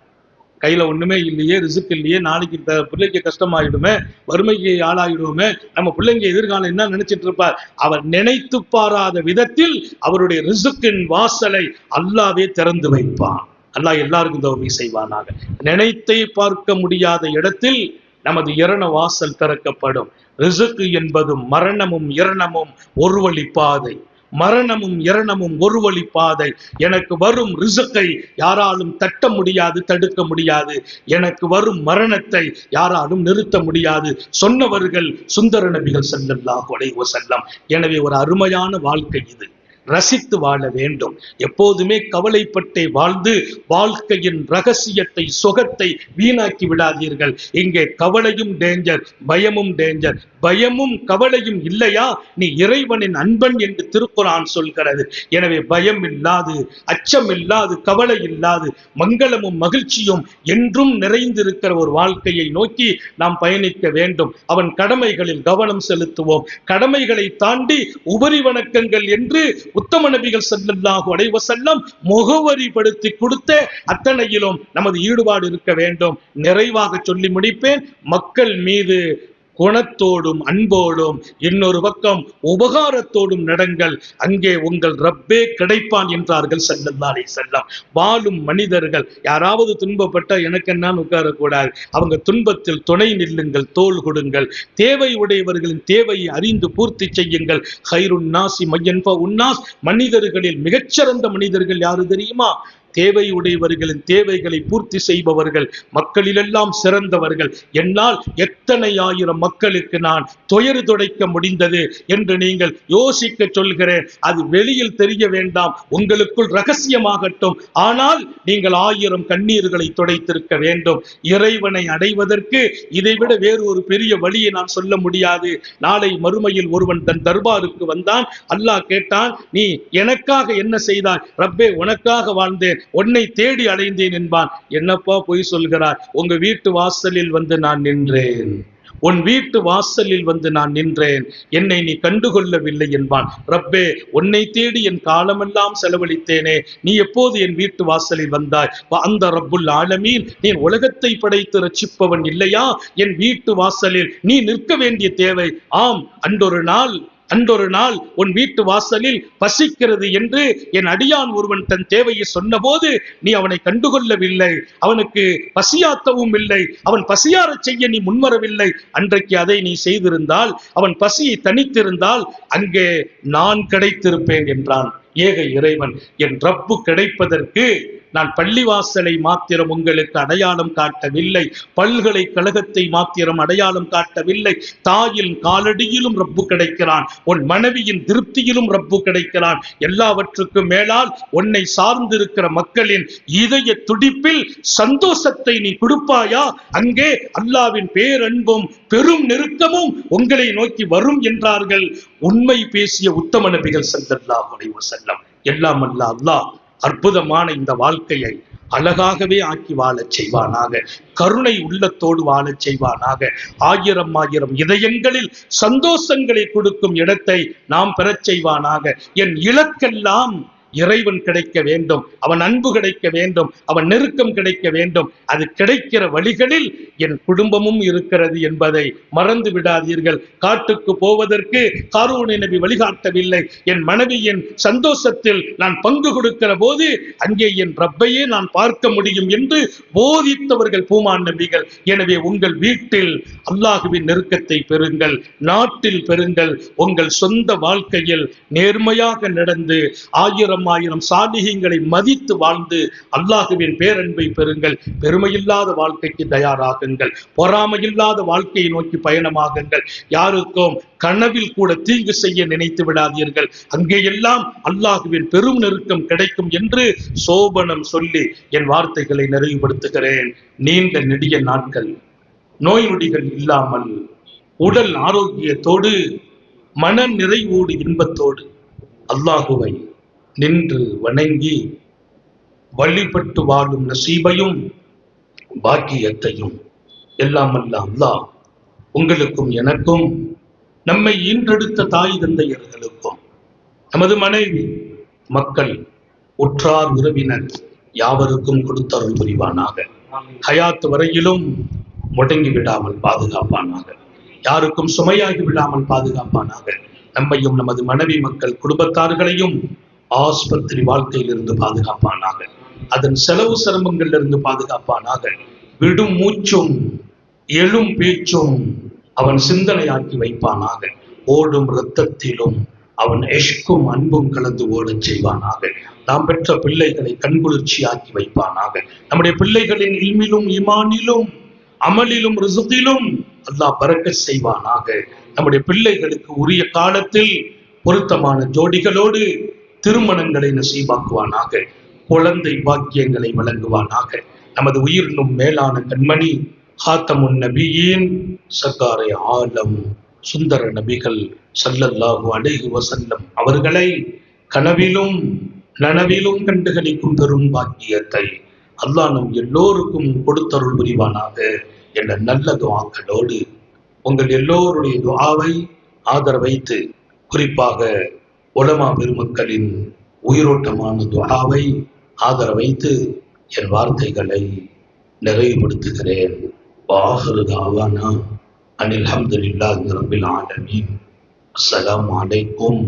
A: கையில ஒண்ணுமே இல்லையே, ரிஸ்க் இல்லையே, நாளைக்கு பிள்ளைக்கு கஷ்டமாயிடுமே, வறுமைக்கு ஆளாயிடுவோமே, நம்ம பிள்ளைங்க எதிர்காலம் என்ன நினைச்சிட்டு இருப்பார். அவர் நினைத்து பாராத விதத்தில் அவருடைய ரிஸ்கின் வாசலை அல்லாஹ்வே திறந்து வைப்பான். அல்லாஹ் எல்லாருக்கும் தௌஃபீ செய்வானாக. நினைத்தை பார்க்க முடியாத இடத்தில் நமது இரண வாசல் திறக்கப்படும். ரிஸ்க் என்பதும் மரணமும் இரணமும் ஒரு வழி பாதை, மரணமும் இரணமும் ஒரு வழி பாதை. எனக்கு வரும் ரிஸ்கை யாராலும் தட்ட முடியாது, தடுக்க முடியாது. எனக்கு வரும் மரணத்தை யாராலும் நிறுத்த முடியாது சொன்னவர்கள் சுந்தர நபிகள் ஸல்லல்லாஹு அலைஹி வஸல்லம். எனவே ஒரு அருமையான வாழ்க்கை இது. ரசித்து வாழ வேண்டும். எப்போதுமே கவலைப்பட்டே வாழ்ந்து வாழ்க்கையின் ரகசியத்தை, சொகத்தை வீணாக்கி விடாதீர்கள். இங்கே கவலையும் டேஞ்சர், பயமும் டேஞ்சர். பயமும் கவலையும் இல்லையா, நீ இறைவனின் அன்பன் என்று திருக்குர்ஆன் சொல்கிறது. எனவே பயம் இல்லாது, அச்சம் இல்லாது, கவலை இல்லாது, மங்களமும் மகிழ்ச்சியும் என்றும் நிறைந்திருக்கிற ஒரு வாழ்க்கையை நோக்கி நாம் பயணிக்க வேண்டும். அவன் கடமைகளில் கவனம் செலுத்துவோம். கடமைகளை தாண்டி உபரி வணக்கங்கள் என்று உத்தம நபிகள் ஸல்லல்லாஹு அலைஹி வஸல்லம் முகவரிப்படுத்தி கொடுத்த அத்தனையிலும் நமது ஈடுபாடு இருக்க வேண்டும். நிறைவாக சொல்லி முடிப்பேன். மக்கள் மீது குணத்தோடும் அன்போடும், இன்னொரு பக்கம் உபகாரத்தோடும் நடங்கள், அங்கே உங்கள் ரப்பே கிடைப்பான் என்றார்கள் ஸல்லல்லாஹு அலைஹி வஸல்லம். வாழும் மனிதர்கள் யாராவது துன்பப்பட்ட எனக்கு என்னன்னு உட்காரக்கூடாது, அவங்க துன்பத்தில் துணை நில்லுங்கள், தோள் கொடுங்கள். தேவை உடையவர்களின் தேவையை அறிந்து பூர்த்தி செய்யுங்கள். ஹைருன் நாசி மையன்ப உன்னாஸ், மனிதர்களில் மிகச்சிறந்த மனிதர்கள் யாரு தெரியுமா? தேவையுடையவர்களின் தேவைகளை பூர்த்தி செய்பவர்கள், மக்களிலெல்லாம் சிறந்தவர்கள். என்னால் எத்தனை ஆயிரம் மக்களுக்கு நான் துயர் துடைக்க முடிந்தது என்று நீங்கள் யோசிக்க சொல்கிறேன். அது வெளியில் தெரிய வேண்டாம், உங்களுக்குள் ரகசியமாகட்டும். ஆனால் நீங்கள் 1000 கண்ணீர்களை துடைத்திருக்க வேண்டும். இறைவனை அடைவதற்கு இதைவிட வேறு ஒரு பெரிய வழியை நான் சொல்ல முடியாது. நாளை மறுமையில் ஒருவன் தன் தர்பாருக்கு வந்தான். அல்லாஹ் கேட்டான், நீ எனக்காக என்ன செய்தாய்? ரப்பே, உனக்காக வாழ்ந்தேன், உன்னை தேடி அடைந்தேன் என்பான். என்னப்பா பொய் சொல்கிறார்? உங்க வீட்டு வாசலில் வந்து நான் நின்றேன், உன் வீட்டு வாசலில் வந்து நான் நின்றேன், என்னை நீ கண்டுகொள்ளவில்லை என்பான். ரப்பே, உன்னை தேடி என் காலமெல்லாம் செலவழித்தேனே, நீ எப்போது என் வீட்டு வாசலில் வந்தாய்? அந்த ரப்புல் ஆலமீன், நீ உலகத்தை படைத்து ரட்சிப்பவன் இல்லையா? என் வீட்டு வாசலில் நீ நிற்க வேண்டிய தேவை. ஆம், அன்றொரு நாள் உன் வீட்டு வாசலில் பசிக்கிறது என்று என் அடியான் ஒருவன் தன் தேவையை சொன்னபோது நீ அவனை கண்டுகொள்ளவில்லை, அவனுக்கு பசியாத்தவும் இல்லை, அவன் பசியாரச் செய்ய நீ முன்வரவில்லை. அன்றைக்கு அதை நீ செய்திருந்தால், அவன் பசியை தனித்திருந்தால் அங்கே நான் கிடைத்திருப்பேன் என்றான். ஏக இறைவன் என் ரப்பு கிடைப்பதற்கு நான் பள்ளிவாசலை மாத்திரம் உங்களுக்கு அடையாளம் காட்டவில்லை, பல்கலைக்கழகத்தை மாத்திரம் அடையாளம் காட்டவில்லை. தாயின் காலடியிலும் ரப்பு கிடைக்கிறான், உன் மனைவியின் திருப்தியிலும் ரப்பு கிடைக்கிறான். எல்லாவற்றுக்கும் மேலால் உன்னை சார்ந்திருக்கிற மக்களின் இதய துடிப்பில் சந்தோஷத்தை நீ கொடுப்பாயா? அங்கே அல்லாவின் பேரன்பும் பெரும் நெருக்கமும் உங்களை நோக்கி வரும் என்றார்கள் உண்மை பேசிய உத்தம நபிகள் ஸல்லல்லாஹு அலைஹி வஸல்லம். எல்லாம் அல்லாஹ் அற்புதமான இந்த வாழ்க்கையை அழகாகவே ஆக்கி வாழச் செய்வானாக, கருணை உள்ளத்தோடு வாழச் செய்வானாக. 1000 இதயங்களில் சந்தோஷங்களை கொடுக்கும் இடத்தை நாம் பெறச் செய்வானாக. என் இலக்கெல்லாம் இறைவன் கிடைக்க வேண்டும், அவன் அன்பு கிடைக்க வேண்டும், அவன் நெருக்கம் கிடைக்க வேண்டும். அது கிடைக்கிற வழிகளில் என் குடும்பமும் இருக்கிறது என்பதை மறந்து விடாதீர்கள். காட்டுக்கு போவதற்கு காரூன் நபி வழிகாட்டவில்லை. என் மனைவியின் சந்தோஷத்தில் நான் பங்கு கொடுக்கிற போது அங்கே என் ரப்பையே நான் பார்க்க முடியும் என்று போதித்தவர்கள் பூமான் நபிகள். எனவே உங்கள் வீட்டில் அல்லாஹுவின் நெருக்கத்தை பெறுங்கள், நாட்டில் பெறுங்கள். உங்கள் சொந்த வாழ்க்கையில் நேர்மையாக நடந்து 1000 சாலிஹீன்களை மதித்து வாழ்ந்து அல்லாஹுவின் பேரன்பை பெறுங்கள். பெருமையில்லாத வாழ்க்கைக்கு தயாராகுங்கள், பொறாமையில்லாத வாழ்க்கையை நோக்கி பயணமாகுங்கள். யாருக்கும் கனவில் கூட தீங்கு செய்ய நினைத்து விடாதீர்கள். அங்கேயெல்லாம் அல்லாஹுவின் பெரும் நெருக்கம் கிடைக்கும் என்று சோபனம் சொல்லி என் வார்த்தைகளை நிறைவுபடுத்துகிறேன். நீண்ட நெடிய நாட்கள் நோய் நொடிகள் இல்லாமல் உடல் ஆரோக்கியத்தோடு மன நிறைவோடு இன்பத்தோடு அல்லாஹுவை நின்று வணங்கி வழிபட்டு வாழும் நசீபையும் பாக்கியத்தையும் எல்லாம் அல்லாஹ் உங்களுக்கும் எனக்கும், நம்மை ஈன்றெடுத்த தாய் தந்தையர்களுக்கும், நமது மனைவி மக்கள் உற்றார் உறவினர் யாவருக்கும் கொடுத்தருள் புரிவானாக. ஹயாத் வரையிலும் முடங்கி விடாமல் பாதுகாப்பானாக, யாருக்கும் சுமையாகி விடாமல் பாதுகாப்பானாக. நம்மையும் நமது மனைவி மக்கள் குடும்பத்தார்களையும் ஆஸ்பத்திரி வாழ்க்கையிலிருந்து பாதுகாப்பானாக, அதன் செலவு சிரமங்களிலிருந்து பாதுகாப்பானாக. விடும் மூச்சும் எழும் பேச்சும் அவன் சிந்தனையாக்கி வைப்பானாக. ஓடும் இரத்தத்திலும் அவன் எஷ்கும் அன்பும் கலந்து ஓடச் செய்வானாக. நாம் பெற்ற பிள்ளைகளை கண்குளிர்ச்சியாக்கி வைப்பானாக. நம்முடைய பிள்ளைகளின் இல்மிலும் ஈமானிலும் அமலிலும் ரிசுகிலும் அல்லாஹ் பரக்கத் செய்வானாக. நம்முடைய பிள்ளைகளுக்கு உரிய காலத்தில் பொருத்தமான ஜோடிகளோடு திருமணங்களை நசீபாக்குவானாக. குழந்தை பாக்கியங்களை வழங்குவானாக. நமது உயிரினும் மேலான கண்மணி ஹாத்தமுன் நபியின் சர்க்காரே ஆலம் சுந்தர நபிகள் ஸல்லல்லாஹு அலைஹி வஸல்லம் அவர்களை கனவிலும் நனவிலும் கண்டுகளிக்கும் பெரும் பாக்கியத்தை அல்லாஹ் நம் எல்லோருக்கும் கொடுத்தருள் புரிவானாக என்ற நல்ல துஆக்களோடு உங்கள் எல்லோருடைய துஆவை ஆதரவைத்து, குறிப்பாக உலமா பெருமக்களின் உயிரோட்டமான துஆவை ஆதரவைத்து என் வார்த்தைகளை நிறைவுபடுத்துகிறேன். வாஹிரு தாவானா
B: அனில் ஹம்துலில்லாஹி ரப்பில் ஆலமீன். அஸ்ஸலாமு அலைக்கும்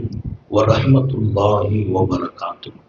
B: வரஹ்மத்துல்லாஹி வபரகாத்துஹு.